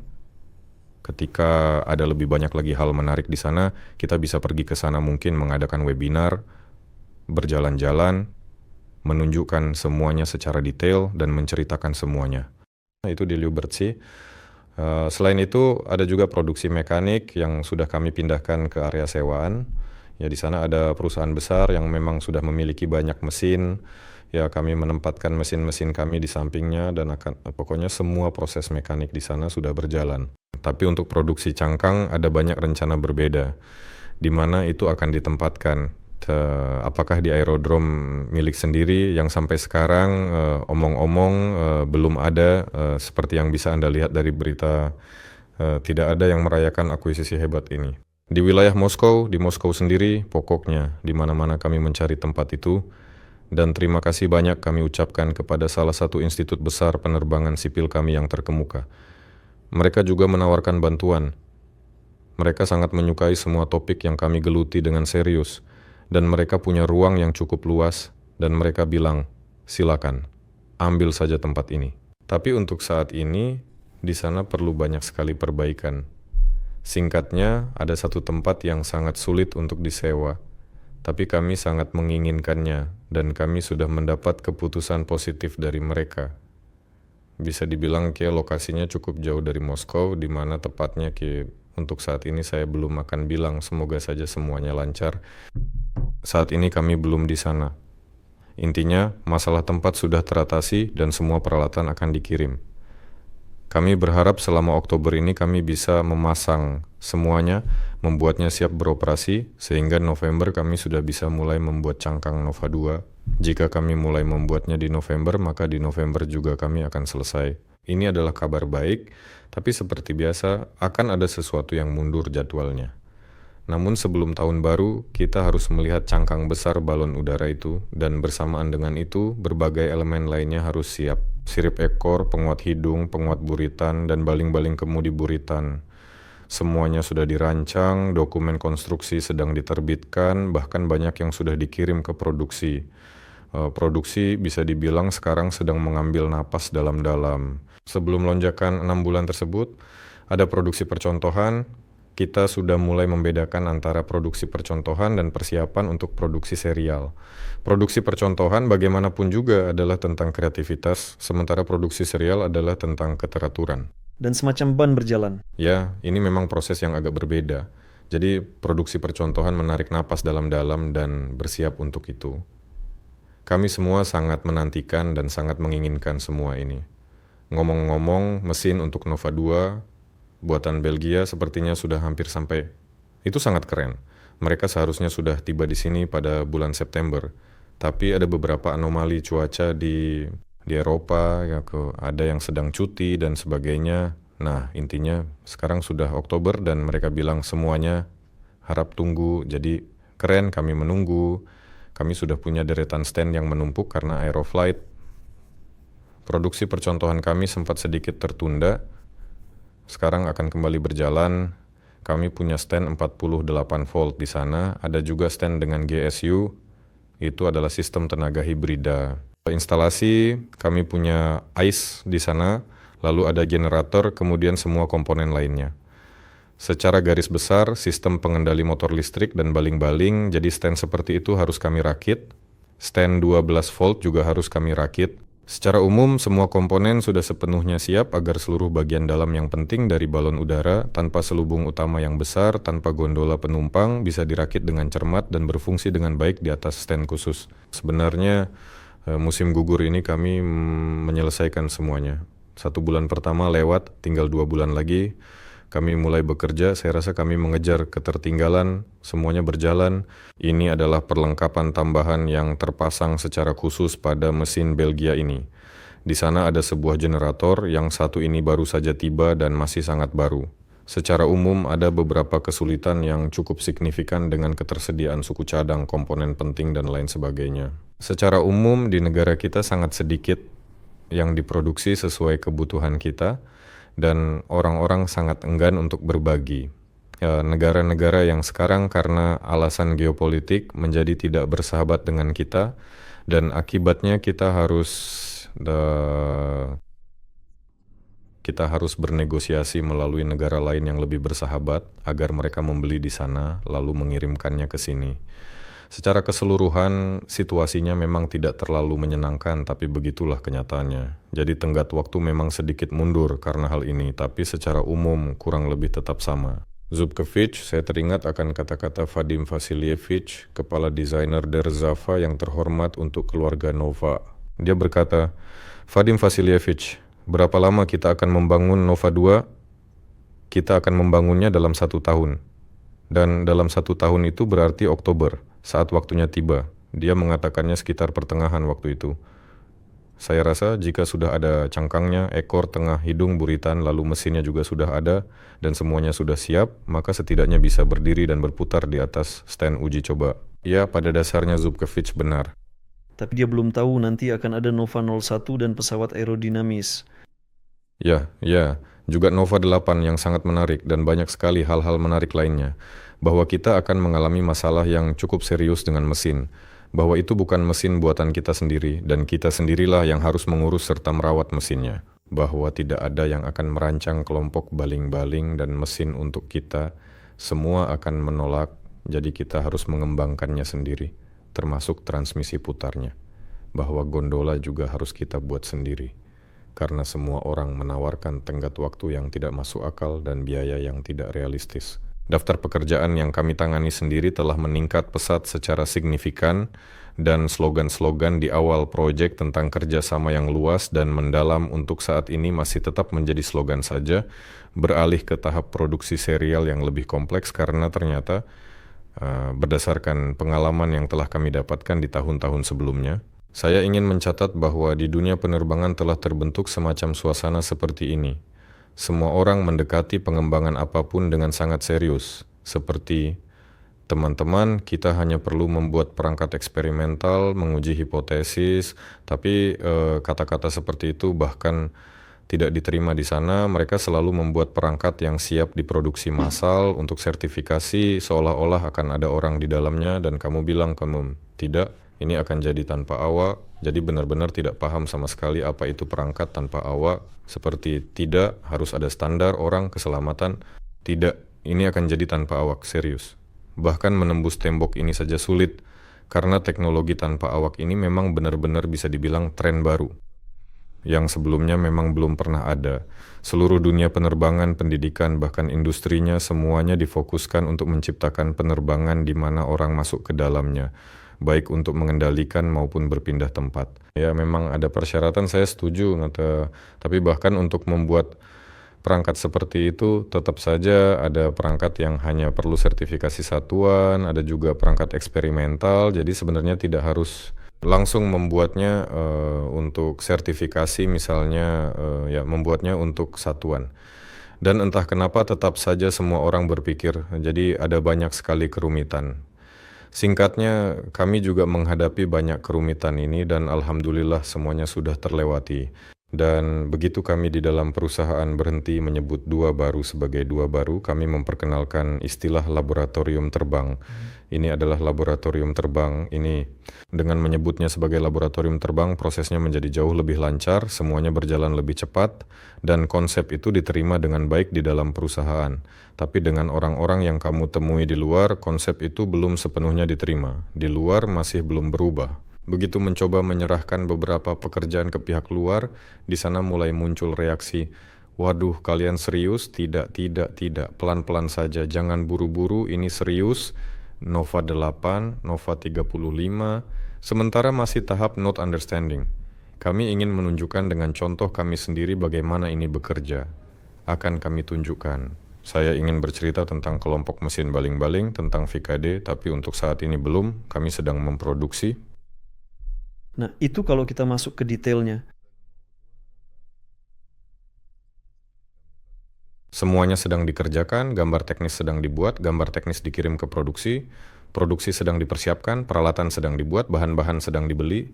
ketika ada lebih banyak lagi hal menarik di sana, kita bisa pergi ke sana, mungkin mengadakan webinar, berjalan-jalan, menunjukkan semuanya secara detail, dan menceritakan semuanya. Itu di Lyubertsy. Selain itu ada juga produksi mekanik yang sudah kami pindahkan ke area sewaan. Ya, di sana ada perusahaan besar yang memang sudah memiliki banyak mesin. Ya, kami menempatkan mesin-mesin kami di sampingnya dan pokoknya semua proses mekanik di sana sudah berjalan. Tapi untuk produksi cangkang ada banyak rencana berbeda, di mana itu akan ditempatkan. Apakah di aerodrom milik sendiri yang sampai sekarang omong-omong belum ada, seperti yang bisa Anda lihat dari berita, tidak ada yang merayakan akuisisi hebat ini. Di wilayah Moskow, di Moskow sendiri, pokoknya di mana-mana kami mencari tempat itu, dan terima kasih banyak kami ucapkan kepada salah satu institut besar penerbangan sipil kami yang terkemuka. Mereka juga menawarkan bantuan. Mereka sangat menyukai semua topik yang kami geluti dengan serius, dan mereka punya ruang yang cukup luas, dan mereka bilang, silakan, ambil saja tempat ini. Tapi untuk saat ini, di sana perlu banyak sekali perbaikan. Singkatnya, ada satu tempat yang sangat sulit untuk disewa, tapi kami sangat menginginkannya, dan kami sudah mendapat keputusan positif dari mereka. Bisa dibilang kayak lokasinya cukup jauh dari Moskow, di mana tepatnya kayak untuk saat ini saya belum akan bilang, semoga saja semuanya lancar. Saat ini kami belum di sana. Intinya, masalah tempat sudah teratasi dan semua peralatan akan dikirim. Kami berharap selama Oktober ini kami bisa memasang semuanya, membuatnya siap beroperasi, sehingga November kami sudah bisa mulai membuat cangkang Nova 2. Jika kami mulai membuatnya di November, maka di November juga kami akan selesai. Ini adalah kabar baik, tapi seperti biasa akan ada sesuatu yang mundur jadwalnya. Namun sebelum tahun baru, kita harus melihat cangkang besar balon udara itu, dan bersamaan dengan itu, berbagai elemen lainnya harus siap. Sirip ekor, penguat hidung, penguat buritan, dan baling-baling kemudi buritan. Semuanya sudah dirancang, dokumen konstruksi sedang diterbitkan, bahkan banyak yang sudah dikirim ke produksi. Produksi bisa dibilang sekarang sedang mengambil napas dalam-dalam. Sebelum lonjakan 6 bulan tersebut, ada produksi percontohan. Kita sudah mulai membedakan antara produksi percontohan dan persiapan untuk produksi serial. Produksi percontohan bagaimanapun juga adalah tentang kreativitas, sementara produksi serial adalah tentang keteraturan. Dan semacam ban berjalan. Ya, ini memang proses yang agak berbeda. Jadi produksi percontohan menarik napas dalam-dalam dan bersiap untuk itu. Kami semua sangat menantikan dan sangat menginginkan semua ini. Ngomong-ngomong, mesin untuk Nova 2 buatan Belgia sepertinya sudah hampir sampai. Itu sangat keren. Mereka seharusnya sudah tiba di sini pada bulan September. Tapi ada beberapa anomali cuaca di Eropa, ya, ada yang sedang cuti dan sebagainya. Nah, intinya sekarang sudah Oktober dan mereka bilang semuanya harap tunggu. Jadi keren, kami menunggu. Kami sudah punya deretan stand yang menumpuk karena Aeroflight. Produksi percontohan kami sempat sedikit tertunda. Sekarang akan kembali berjalan. Kami punya stand 48 volt di sana. Ada juga stand dengan GSU. Itu adalah sistem tenaga hibrida. Instalasi, kami punya ICE di sana. Lalu ada generator, kemudian semua komponen lainnya. Secara garis besar, sistem pengendali motor listrik dan baling-baling, jadi stand seperti itu harus kami rakit. Stand 12 volt juga harus kami rakit. Secara umum, semua komponen sudah sepenuhnya siap agar seluruh bagian dalam yang penting dari balon udara, tanpa selubung utama yang besar, tanpa gondola penumpang, bisa dirakit dengan cermat dan berfungsi dengan baik di atas stand khusus. Sebenarnya, musim gugur ini kami menyelesaikan semuanya. 1 bulan pertama lewat, tinggal 2 bulan lagi. Kami mulai bekerja, saya rasa kami mengejar ketertinggalan, semuanya berjalan. Ini adalah perlengkapan tambahan yang terpasang secara khusus pada mesin Belgia ini. Di sana ada sebuah generator yang satu ini baru saja tiba dan masih sangat baru. Secara umum ada beberapa kesulitan yang cukup signifikan dengan ketersediaan suku cadang, komponen penting, dan lain sebagainya. Secara umum di negara kita sangat sedikit yang diproduksi sesuai kebutuhan kita, dan orang-orang sangat enggan untuk berbagi. Negara-negara yang sekarang karena alasan geopolitik menjadi tidak bersahabat dengan kita, dan akibatnya kita harus bernegosiasi melalui negara lain yang lebih bersahabat agar mereka membeli di sana lalu mengirimkannya ke sini. Secara keseluruhan, situasinya memang tidak terlalu menyenangkan, tapi begitulah kenyataannya. Jadi tenggat waktu memang sedikit mundur karena hal ini, tapi secara umum kurang lebih tetap sama. Zubkevich, saya teringat akan kata-kata Vadim Vasilievich, kepala desainer Der Zava yang terhormat untuk keluarga Nova. Dia berkata, Vadim Vasilievich, berapa lama kita akan membangun Nova 2? Kita akan membangunnya dalam 1 tahun. Dan dalam 1 tahun itu berarti Oktober. Saat waktunya tiba, dia mengatakannya sekitar pertengahan waktu itu. Saya rasa jika sudah ada cangkangnya, ekor, tengah, hidung, buritan, lalu mesinnya juga sudah ada, dan semuanya sudah siap, maka setidaknya bisa berdiri dan berputar di atas stand uji coba. Ya, pada dasarnya Zubkevich benar. Tapi dia belum tahu nanti akan ada Nova 01 dan pesawat aerodinamis. Ya, Juga Nova 8 yang sangat menarik dan banyak sekali hal-hal menarik lainnya. Bahwa kita akan mengalami masalah yang cukup serius dengan mesin. Bahwa itu bukan mesin buatan kita sendiri dan kita sendirilah yang harus mengurus serta merawat mesinnya. Bahwa tidak ada yang akan merancang kelompok baling-baling dan mesin untuk kita. Semua akan menolak, jadi kita harus mengembangkannya sendiri, termasuk transmisi putarnya. Bahwa gondola juga harus kita buat sendiri. Karena semua orang menawarkan tenggat waktu yang tidak masuk akal dan biaya yang tidak realistis. Daftar pekerjaan yang kami tangani sendiri telah meningkat pesat secara signifikan dan slogan-slogan di awal proyek tentang kerjasama yang luas dan mendalam untuk saat ini masih tetap menjadi slogan saja, beralih ke tahap produksi serial yang lebih kompleks karena ternyata berdasarkan pengalaman yang telah kami dapatkan di tahun-tahun sebelumnya, saya ingin mencatat bahwa di dunia penerbangan telah terbentuk semacam suasana seperti ini. Semua orang mendekati pengembangan apapun dengan sangat serius, seperti teman-teman, kita hanya perlu membuat perangkat eksperimental, menguji hipotesis, tapi kata-kata seperti itu bahkan tidak diterima di sana. Mereka selalu membuat perangkat yang siap diproduksi massal untuk sertifikasi, seolah-olah akan ada orang di dalamnya, dan kamu bilang kamu tidak. Ini akan jadi tanpa awak, jadi benar-benar tidak paham sama sekali apa itu perangkat tanpa awak, seperti tidak, harus ada standar orang keselamatan, tidak, ini akan jadi tanpa awak, serius. Bahkan menembus tembok ini saja sulit, karena teknologi tanpa awak ini memang benar-benar bisa dibilang tren baru, yang sebelumnya memang belum pernah ada. Seluruh dunia penerbangan, pendidikan, bahkan industrinya semuanya difokuskan untuk menciptakan penerbangan di mana orang masuk ke dalamnya, baik untuk mengendalikan maupun berpindah tempat. Ya memang ada persyaratan, saya setuju, tapi bahkan untuk membuat perangkat seperti itu tetap saja ada perangkat yang hanya perlu sertifikasi satuan, ada juga perangkat eksperimental, jadi sebenarnya tidak harus langsung membuatnya untuk sertifikasi misalnya, ya membuatnya untuk satuan. Dan entah kenapa tetap saja semua orang berpikir, jadi ada banyak sekali kerumitan. Singkatnya, kami juga menghadapi banyak kerumitan ini dan alhamdulillah semuanya sudah terlewati. Dan begitu kami di dalam perusahaan berhenti menyebut dua baru sebagai dua baru, kami memperkenalkan istilah laboratorium terbang. Ini adalah laboratorium terbang. Ini dengan menyebutnya sebagai laboratorium terbang, prosesnya menjadi jauh lebih lancar, semuanya berjalan lebih cepat, dan konsep itu diterima dengan baik di dalam perusahaan. Tapi dengan orang-orang yang kamu temui di luar, konsep itu belum sepenuhnya diterima. Di luar masih belum berubah. Begitu mencoba menyerahkan beberapa pekerjaan ke pihak luar, di sana mulai muncul reaksi, waduh kalian serius? Tidak, pelan-pelan saja, jangan buru-buru, ini serius. Nova 8, Nova 35, sementara masih tahap not understanding. Kami ingin menunjukkan dengan contoh kami sendiri bagaimana ini bekerja. Akan kami tunjukkan. Saya ingin bercerita tentang kelompok mesin baling-baling, tentang VKD, tapi untuk saat ini belum, kami sedang memproduksi. Nah, itu kalau kita masuk ke detailnya. Semuanya sedang dikerjakan, gambar teknis sedang dibuat, gambar teknis dikirim ke produksi, produksi sedang dipersiapkan, peralatan sedang dibuat, bahan-bahan sedang dibeli.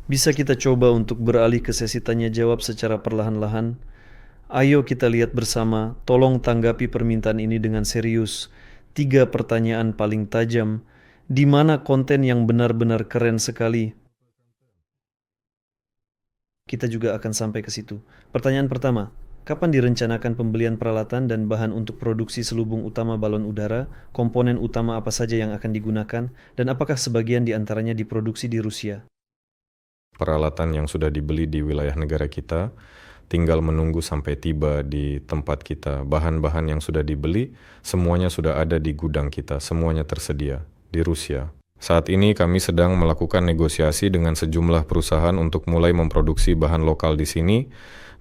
Bisa kita coba untuk beralih ke sesi tanya jawab secara perlahan-lahan? Ayo kita lihat bersama, tolong tanggapi permintaan ini dengan serius. 3 pertanyaan paling tajam, di mana konten yang benar-benar keren sekali? Kita juga akan sampai ke situ. Pertanyaan pertama, kapan direncanakan pembelian peralatan dan bahan untuk produksi selubung utama balon udara? Komponen utama apa saja yang akan digunakan? Dan apakah sebagian di antaranya diproduksi di Rusia? Peralatan yang sudah dibeli di wilayah negara kita, tinggal menunggu sampai tiba di tempat kita. Bahan-bahan yang sudah dibeli, semuanya sudah ada di gudang kita, semuanya tersedia di Rusia. Saat ini kami sedang melakukan negosiasi dengan sejumlah perusahaan untuk mulai memproduksi bahan lokal di sini,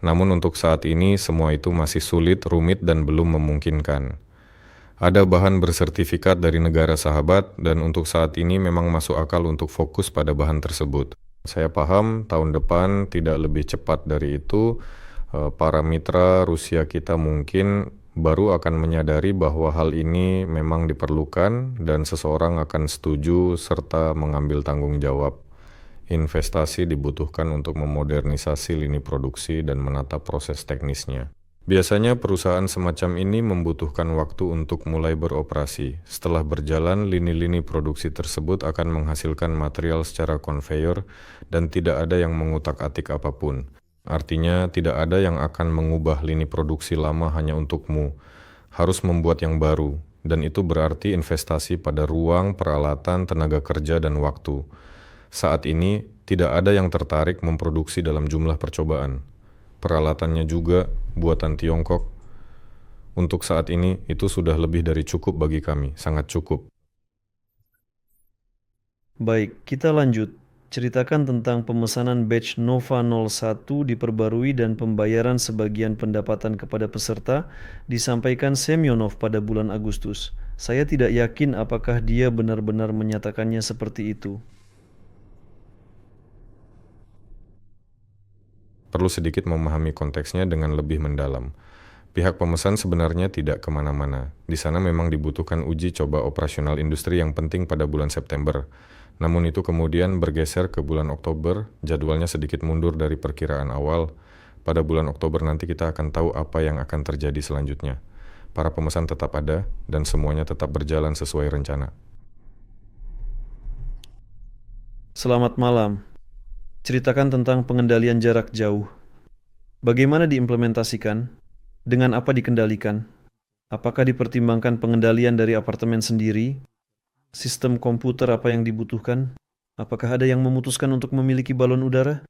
namun untuk saat ini semua itu masih sulit, rumit, dan belum memungkinkan. Ada bahan bersertifikat dari negara sahabat, dan untuk saat ini memang masuk akal untuk fokus pada bahan tersebut. Saya paham tahun depan tidak lebih cepat dari itu, para mitra Rusia kita mungkin baru akan menyadari bahwa hal ini memang diperlukan dan seseorang akan setuju serta mengambil tanggung jawab. Investasi dibutuhkan untuk memodernisasi lini produksi dan menata proses teknisnya. Biasanya perusahaan semacam ini membutuhkan waktu untuk mulai beroperasi. Setelah berjalan, lini-lini produksi tersebut akan menghasilkan material secara konveyor dan tidak ada yang mengutak-atik apapun. Artinya, tidak ada yang akan mengubah lini produksi lama hanya untukmu. Harus membuat yang baru, dan itu berarti investasi pada ruang, peralatan, tenaga kerja, dan waktu. Saat ini, tidak ada yang tertarik memproduksi dalam jumlah percobaan. Peralatannya juga buatan Tiongkok. Untuk saat ini, itu sudah lebih dari cukup bagi kami, sangat cukup. Baik, kita lanjut. Ceritakan tentang pemesanan batch Nova 01 diperbarui dan pembayaran sebagian pendapatan kepada peserta disampaikan Semyonov pada bulan Agustus. Saya tidak yakin apakah dia benar-benar menyatakannya seperti itu. Perlu sedikit memahami konteksnya dengan lebih mendalam. Pihak pemesan sebenarnya tidak kemana-mana. Di sana memang dibutuhkan uji coba operasional industri yang penting pada bulan September. Namun itu kemudian bergeser ke bulan Oktober, jadwalnya sedikit mundur dari perkiraan awal. Pada bulan Oktober nanti kita akan tahu apa yang akan terjadi selanjutnya. Para pemesan tetap ada dan semuanya tetap berjalan sesuai rencana. Selamat malam. Ceritakan tentang pengendalian jarak jauh. Bagaimana diimplementasikan? Dengan apa dikendalikan? Apakah dipertimbangkan pengendalian dari apartemen sendiri? Sistem komputer apa yang dibutuhkan? Apakah ada yang memutuskan untuk memiliki balon udara?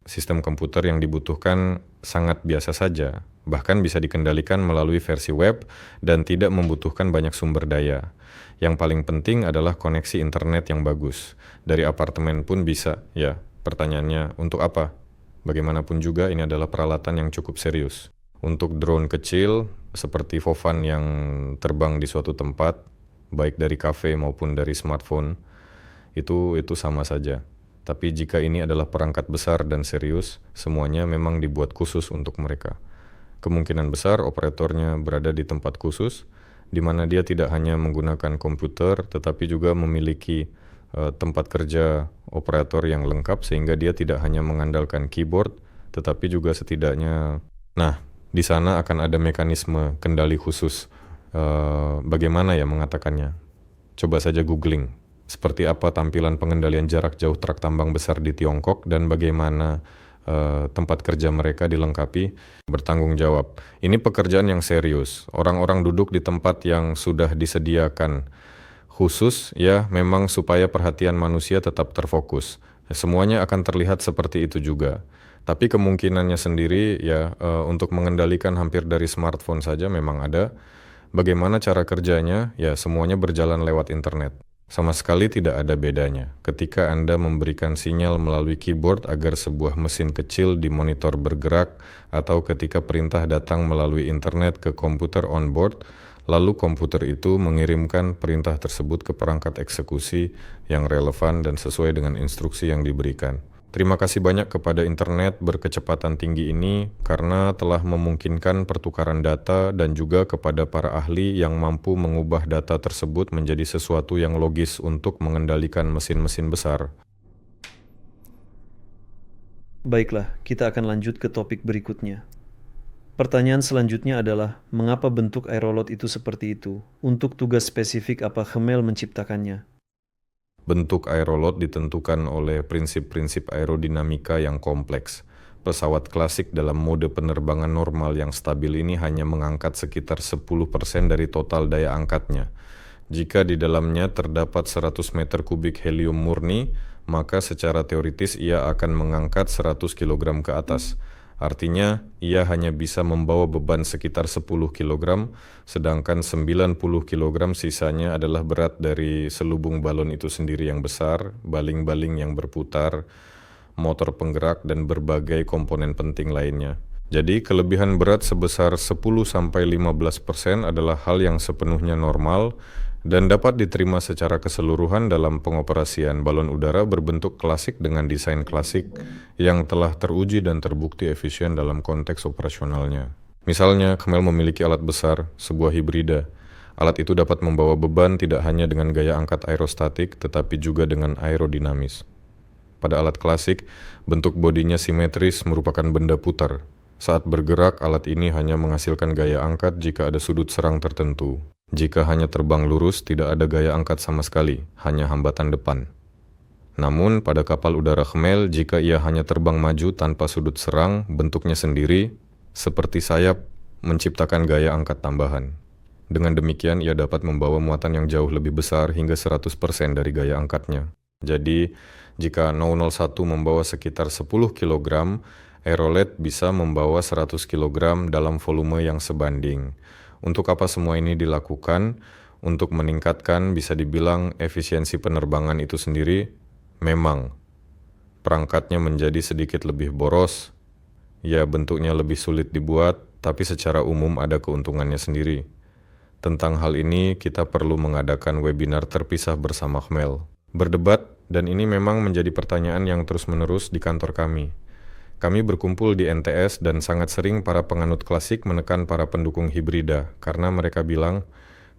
Sistem komputer yang dibutuhkan sangat biasa saja, bahkan bisa dikendalikan melalui versi web dan tidak membutuhkan banyak sumber daya. Yang paling penting adalah koneksi internet yang bagus. Dari apartemen pun bisa, ya. Pertanyaannya, untuk apa? Bagaimanapun juga ini adalah peralatan yang cukup serius. Untuk drone kecil, seperti Vovan yang terbang di suatu tempat, baik dari kafe maupun dari smartphone, itu sama saja. Tapi jika ini adalah perangkat besar dan serius, semuanya memang dibuat khusus untuk mereka. Kemungkinan besar operatornya berada di tempat khusus, di mana dia tidak hanya menggunakan komputer, tetapi juga memiliki tempat kerja operator yang lengkap, sehingga dia tidak hanya mengandalkan keyboard, tetapi juga setidaknya, di sana akan ada mekanisme kendali khusus. Bagaimana ya mengatakannya? Coba saja googling. Seperti apa tampilan pengendalian jarak jauh truk tambang besar di Tiongkok dan bagaimana tempat kerja mereka dilengkapi bertanggung jawab. Ini pekerjaan yang serius. Orang-orang duduk di tempat yang sudah disediakan khusus, ya, memang supaya perhatian manusia tetap terfokus. Semuanya akan terlihat seperti itu juga. Tapi kemungkinannya sendiri, ya, untuk mengendalikan hampir dari smartphone saja memang ada. Bagaimana cara kerjanya? Ya, semuanya berjalan lewat internet. Sama sekali tidak ada bedanya ketika Anda memberikan sinyal melalui keyboard agar sebuah mesin kecil di monitor bergerak, atau ketika perintah datang melalui internet ke komputer onboard, lalu komputer itu mengirimkan perintah tersebut ke perangkat eksekusi yang relevan dan sesuai dengan instruksi yang diberikan. Terima kasih banyak kepada internet berkecepatan tinggi ini karena telah memungkinkan pertukaran data, dan juga kepada para ahli yang mampu mengubah data tersebut menjadi sesuatu yang logis untuk mengendalikan mesin-mesin besar. Baiklah, kita akan lanjut ke topik berikutnya. Pertanyaan selanjutnya adalah, mengapa bentuk aerolot itu seperti itu? Untuk tugas spesifik apa Gmail menciptakannya? Bentuk aerolot ditentukan oleh prinsip-prinsip aerodinamika yang kompleks. Pesawat klasik dalam mode penerbangan normal yang stabil ini hanya mengangkat sekitar 10% dari total daya angkatnya. Jika di dalamnya terdapat 100 meter kubik helium murni, maka secara teoritis ia akan mengangkat 100 kg ke atas. Artinya, ia hanya bisa membawa beban sekitar 10 kg, sedangkan 90 kg sisanya adalah berat dari selubung balon itu sendiri yang besar, baling-baling yang berputar, motor penggerak, dan berbagai komponen penting lainnya. Jadi, kelebihan berat sebesar 10-15% adalah hal yang sepenuhnya normal dan dapat diterima secara keseluruhan dalam pengoperasian balon udara berbentuk klasik dengan desain klasik yang telah teruji dan terbukti efisien dalam konteks operasionalnya. Misalnya, Gmail memiliki alat besar, sebuah hibrida. Alat itu dapat membawa beban tidak hanya dengan gaya angkat aerostatik, tetapi juga dengan aerodinamis. Pada alat klasik, bentuk bodinya simetris merupakan benda putar. Saat bergerak, alat ini hanya menghasilkan gaya angkat jika ada sudut serang tertentu. Jika hanya terbang lurus, tidak ada gaya angkat sama sekali, hanya hambatan depan. Namun, pada kapal udara Khmer, jika ia hanya terbang maju tanpa sudut serang, bentuknya sendiri, seperti sayap, menciptakan gaya angkat tambahan. Dengan demikian, ia dapat membawa muatan yang jauh lebih besar hingga 100% dari gaya angkatnya. Jadi, jika 001 membawa sekitar 10 kg, Aerolet bisa membawa 100 kg dalam volume yang sebanding. Untuk apa semua ini dilakukan? Untuk meningkatkan, bisa dibilang, efisiensi penerbangan itu sendiri. Memang, perangkatnya menjadi sedikit lebih boros, ya bentuknya lebih sulit dibuat, tapi secara umum ada keuntungannya sendiri. Tentang hal ini, kita perlu mengadakan webinar terpisah bersama Khmer. Berdebat, dan ini memang menjadi pertanyaan yang terus-menerus di kantor kami. Kami berkumpul di NTS dan sangat sering para penganut klasik menekan para pendukung hibrida, karena mereka bilang,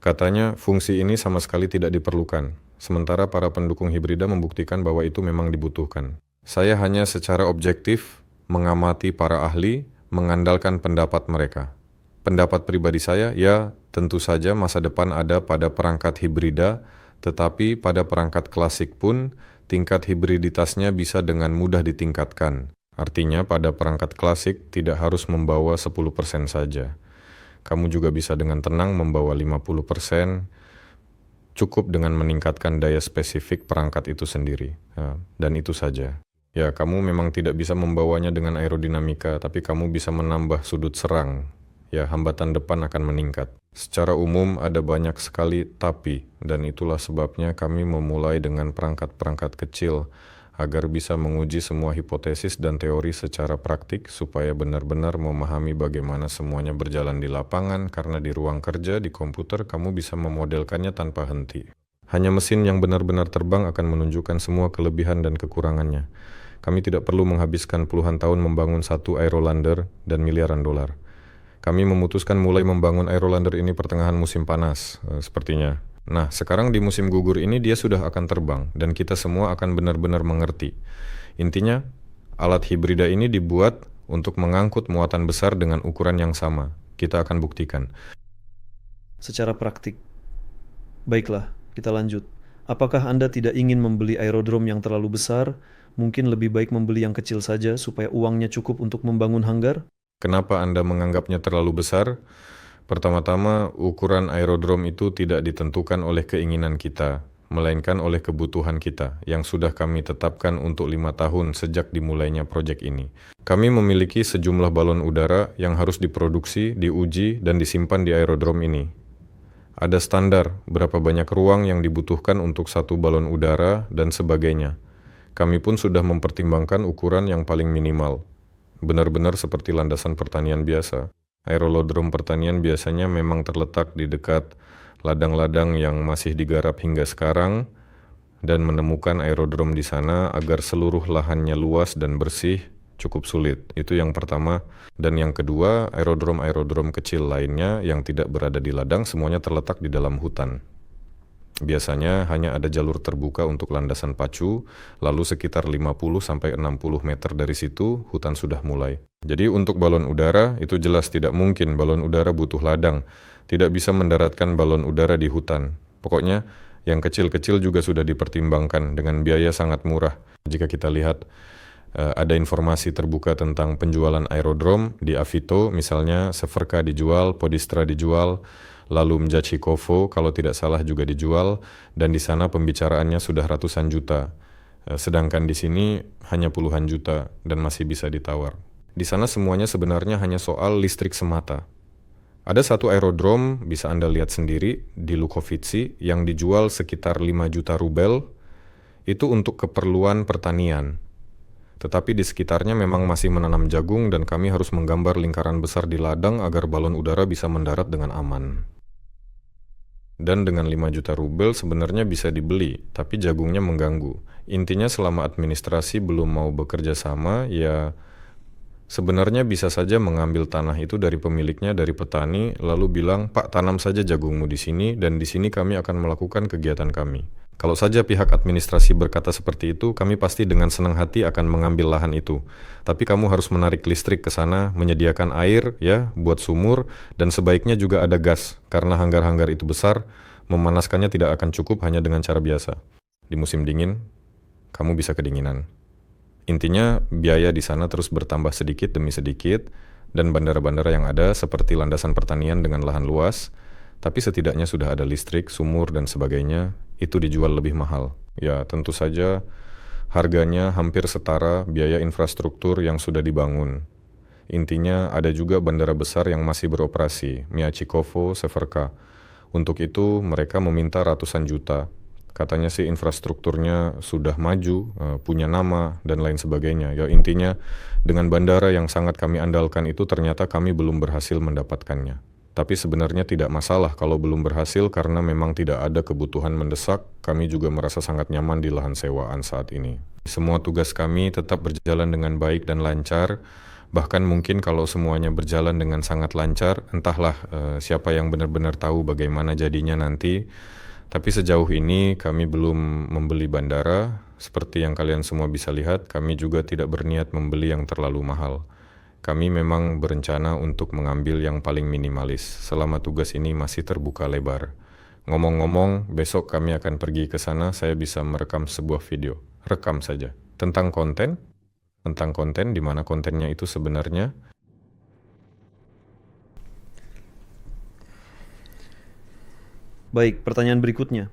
katanya fungsi ini sama sekali tidak diperlukan. Sementara para pendukung hibrida membuktikan bahwa itu memang dibutuhkan. Saya hanya secara objektif mengamati para ahli, mengandalkan pendapat mereka. Pendapat pribadi saya, ya tentu saja masa depan ada pada perangkat hibrida, tetapi pada perangkat klasik pun tingkat hibriditasnya bisa dengan mudah ditingkatkan. Artinya pada perangkat klasik tidak harus membawa 10% saja. Kamu juga bisa dengan tenang membawa 50%, cukup dengan meningkatkan daya spesifik perangkat itu sendiri. Dan itu saja. Ya, kamu memang tidak bisa membawanya dengan aerodinamika, tapi kamu bisa menambah sudut serang. Ya, hambatan depan akan meningkat. Secara umum ada banyak sekali tapi, dan itulah sebabnya kami memulai dengan perangkat-perangkat kecil, agar bisa menguji semua hipotesis dan teori secara praktik supaya benar-benar memahami bagaimana semuanya berjalan di lapangan, karena di ruang kerja, di komputer, kamu bisa memodelkannya tanpa henti. Hanya mesin yang benar-benar terbang akan menunjukkan semua kelebihan dan kekurangannya. Kami tidak perlu menghabiskan puluhan tahun membangun satu aerolander dan miliaran dolar. Kami memutuskan mulai membangun aerolander ini pertengahan musim panas, sepertinya. Nah, sekarang di musim gugur ini dia sudah akan terbang, dan kita semua akan benar-benar mengerti. Intinya, alat hibrida ini dibuat untuk mengangkut muatan besar dengan ukuran yang sama. Kita akan buktikan. Secara praktik. Baiklah, kita lanjut. Apakah Anda tidak ingin membeli aerodrome yang terlalu besar? Mungkin lebih baik membeli yang kecil saja supaya uangnya cukup untuk membangun hanggar? Kenapa Anda menganggapnya terlalu besar? Pertama-tama, ukuran aerodrome itu tidak ditentukan oleh keinginan kita, melainkan oleh kebutuhan kita, yang sudah kami tetapkan untuk 5 tahun sejak dimulainya proyek ini. Kami memiliki sejumlah balon udara yang harus diproduksi, diuji, dan disimpan di aerodrome ini. Ada standar berapa banyak ruang yang dibutuhkan untuk satu balon udara, dan sebagainya. Kami pun sudah mempertimbangkan ukuran yang paling minimal. Benar-benar seperti landasan pertanian biasa. Aerolodrom pertanian biasanya memang terletak di dekat ladang-ladang yang masih digarap hingga sekarang, dan menemukan aerodrom di sana agar seluruh lahannya luas dan bersih cukup sulit. Itu yang pertama. Dan yang kedua, aerodrom-aerodrom kecil lainnya yang tidak berada di ladang semuanya terletak di dalam hutan. Biasanya hanya ada jalur terbuka untuk landasan pacu, lalu sekitar 50-60 meter dari situ hutan sudah mulai. Jadi untuk balon udara itu jelas tidak mungkin, balon udara butuh ladang. Tidak bisa mendaratkan balon udara di hutan. Pokoknya yang kecil-kecil juga sudah dipertimbangkan dengan biaya sangat murah. Jika kita lihat ada informasi terbuka tentang penjualan aerodrom di Avito, misalnya Severka dijual, Podistra dijual, lalu Mjachikovo kalau tidak salah juga dijual, dan di sana pembicaraannya sudah ratusan juta. Sedangkan di sini hanya puluhan juta dan masih bisa ditawar. Di sana semuanya sebenarnya hanya soal listrik semata. Ada satu aerodrom, bisa Anda lihat sendiri, di Lukovici yang dijual sekitar 5 juta rubel, itu untuk keperluan pertanian. Tetapi di sekitarnya memang masih menanam jagung dan kami harus menggambar lingkaran besar di ladang agar balon udara bisa mendarat dengan aman. Dan dengan 5 juta rubel sebenarnya bisa dibeli, tapi jagungnya mengganggu. Intinya selama administrasi belum mau bekerja sama, ya sebenarnya bisa saja mengambil tanah itu dari pemiliknya, dari petani, lalu bilang, "Pak, tanam saja jagungmu di sini, dan di sini kami akan melakukan kegiatan kami." Kalau saja pihak administrasi berkata seperti itu, kami pasti dengan senang hati akan mengambil lahan itu. Tapi kamu harus menarik listrik ke sana, menyediakan air, ya, buat sumur, dan sebaiknya juga ada gas, karena hanggar-hanggar itu besar, memanaskannya tidak akan cukup hanya dengan cara biasa. Di musim dingin, kamu bisa kedinginan. Intinya, biaya di sana terus bertambah sedikit demi sedikit, dan bandara-bandara yang ada seperti landasan pertanian dengan lahan luas, tapi setidaknya sudah ada listrik, sumur, dan sebagainya, itu dijual lebih mahal. Ya, tentu saja harganya hampir setara biaya infrastruktur yang sudah dibangun. Intinya ada juga bandara besar yang masih beroperasi, Myachikovo, Severka. Untuk itu mereka meminta ratusan juta. Katanya sih infrastrukturnya sudah maju, punya nama, dan lain sebagainya. Ya, intinya dengan bandara yang sangat kami andalkan itu ternyata kami belum berhasil mendapatkannya. Tapi sebenarnya tidak masalah kalau belum berhasil karena memang tidak ada kebutuhan mendesak. Kami juga merasa sangat nyaman di lahan sewaan saat ini. Semua tugas kami tetap berjalan dengan baik dan lancar. Bahkan mungkin kalau semuanya berjalan dengan sangat lancar, entahlah siapa yang benar-benar tahu bagaimana jadinya nanti. Tapi sejauh ini kami belum membeli bandara. Seperti yang kalian semua bisa lihat, kami juga tidak berniat membeli yang terlalu mahal. Kami memang berencana untuk mengambil yang paling minimalis selama tugas ini masih terbuka lebar. Ngomong-ngomong, besok kami akan pergi ke sana, saya bisa merekam sebuah video. Rekam saja. Tentang konten di mana kontennya itu sebenarnya. Baik, pertanyaan berikutnya.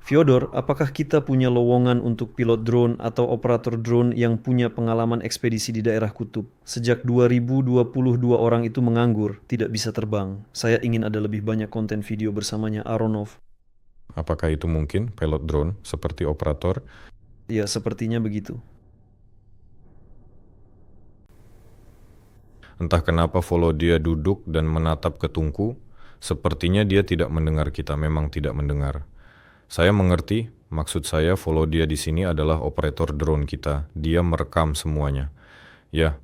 Fyodor, apakah kita punya lowongan untuk pilot drone atau operator drone yang punya pengalaman ekspedisi di daerah kutub? Sejak 2022 orang itu menganggur, tidak bisa terbang. Saya ingin ada lebih banyak konten video bersamanya Aronov. Apakah itu mungkin pilot drone seperti operator? Ya, sepertinya begitu. Entah kenapa Volodya duduk dan menatap ke tungku. Sepertinya dia tidak mendengar kita, memang tidak mendengar. Saya mengerti, maksud saya Volodya di sini adalah operator drone kita. Dia merekam semuanya. Ya,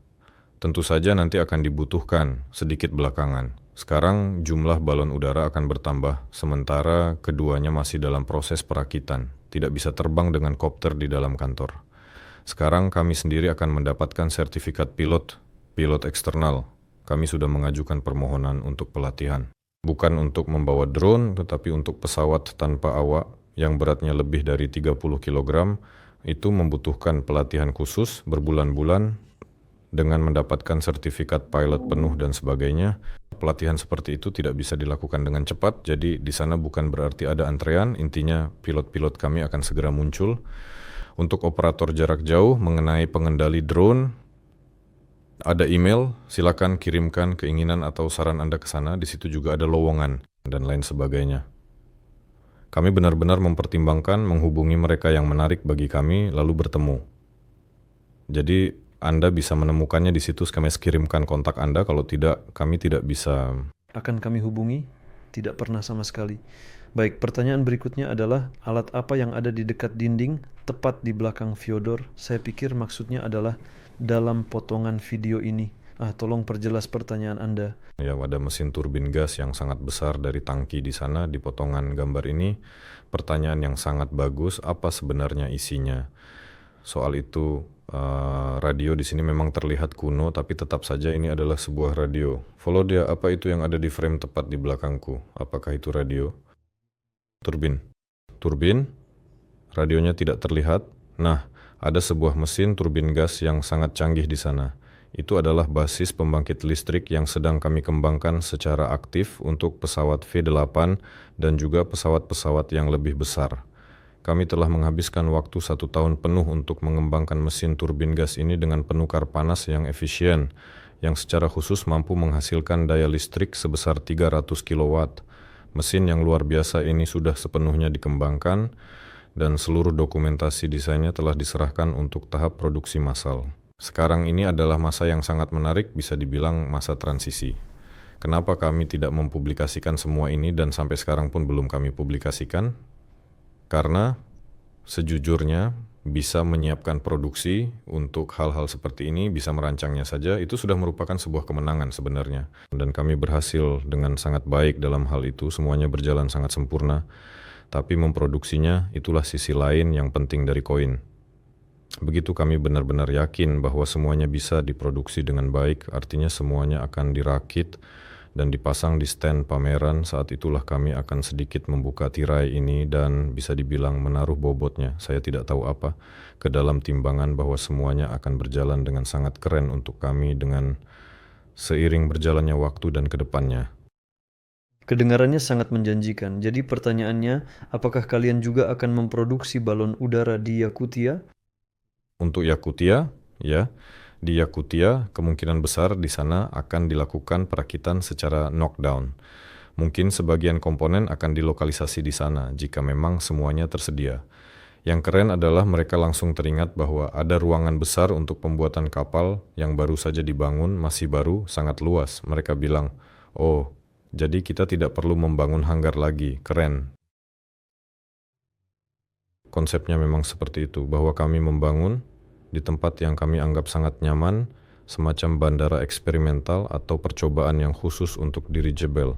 tentu saja nanti akan dibutuhkan sedikit belakangan. Sekarang jumlah balon udara akan bertambah, sementara keduanya masih dalam proses perakitan. Tidak bisa terbang dengan kopter di dalam kantor. Sekarang kami sendiri akan mendapatkan sertifikat pilot eksternal. Kami sudah mengajukan permohonan untuk pelatihan. Bukan untuk membawa drone, tetapi untuk pesawat tanpa awak yang beratnya lebih dari 30 kg, itu membutuhkan pelatihan khusus berbulan-bulan dengan mendapatkan sertifikat pilot penuh dan sebagainya. Pelatihan seperti itu tidak bisa dilakukan dengan cepat, jadi di sana bukan berarti ada antrean, intinya pilot-pilot kami akan segera muncul. Untuk operator jarak jauh mengenai pengendali drone, ada email, silakan kirimkan keinginan atau saran Anda ke sana. Di situ juga ada lowongan dan lain sebagainya. Kami benar-benar mempertimbangkan menghubungi mereka yang menarik bagi kami lalu bertemu. Jadi Anda bisa menemukannya di situ. Kami kirimkan kontak Anda. Kalau tidak, kami tidak bisa. Akan kami hubungi? Tidak pernah sama sekali. Baik, pertanyaan berikutnya adalah alat apa yang ada di dekat dinding tepat di belakang Fyodor? Saya pikir maksudnya adalah dalam potongan video ini. Tolong perjelas pertanyaan Anda. Ya, ada mesin turbin gas yang sangat besar dari tangki di sana di potongan gambar ini. Pertanyaan yang sangat bagus, apa sebenarnya isinya? Soal itu, radio di sini memang terlihat kuno, tapi tetap saja ini adalah sebuah radio. Volodya, apa itu yang ada di frame tepat di belakangku? Apakah itu radio? Turbin? Radionya tidak terlihat. Nah, ada sebuah mesin turbin gas yang sangat canggih di sana. Itu adalah basis pembangkit listrik yang sedang kami kembangkan secara aktif untuk pesawat V8 dan juga pesawat-pesawat yang lebih besar. Kami telah menghabiskan waktu 1 tahun penuh untuk mengembangkan mesin turbin gas ini dengan penukar panas yang efisien, yang secara khusus mampu menghasilkan daya listrik sebesar 300 kW. Mesin yang luar biasa ini sudah sepenuhnya dikembangkan, dan seluruh dokumentasi desainnya telah diserahkan untuk tahap produksi massal. Sekarang ini adalah masa yang sangat menarik, bisa dibilang masa transisi. Kenapa kami tidak mempublikasikan semua ini dan sampai sekarang pun belum kami publikasikan? Karena sejujurnya bisa menyiapkan produksi untuk hal-hal seperti ini, bisa merancangnya saja, itu sudah merupakan sebuah kemenangan sebenarnya. Dan kami berhasil dengan sangat baik dalam hal itu, semuanya berjalan sangat sempurna. tapi memproduksinya itulah sisi lain yang penting dari koin. Begitu kami benar-benar yakin bahwa semuanya bisa diproduksi dengan baik, artinya semuanya akan dirakit dan dipasang di stand pameran, saat itulah kami akan sedikit membuka tirai ini dan bisa dibilang menaruh bobotnya, saya tidak tahu apa, ke dalam timbangan bahwa semuanya akan berjalan dengan sangat keren untuk kami dengan seiring berjalannya waktu dan ke depannya. Kedengarannya sangat menjanjikan. Jadi pertanyaannya, apakah kalian juga akan memproduksi balon udara di Yakutia? Untuk Yakutia, ya, di Yakutia kemungkinan besar di sana akan dilakukan perakitan secara knockdown. Mungkin sebagian komponen akan dilokalisasi di sana jika memang semuanya tersedia. Yang keren adalah mereka langsung teringat bahwa ada ruangan besar untuk pembuatan kapal yang baru saja dibangun, masih baru, sangat luas. Mereka bilang, oh, jadi kita tidak perlu membangun hanggar lagi, keren. Konsepnya memang seperti itu, bahwa kami membangun di tempat yang kami anggap sangat nyaman, semacam bandara eksperimental atau percobaan yang khusus untuk dirigible.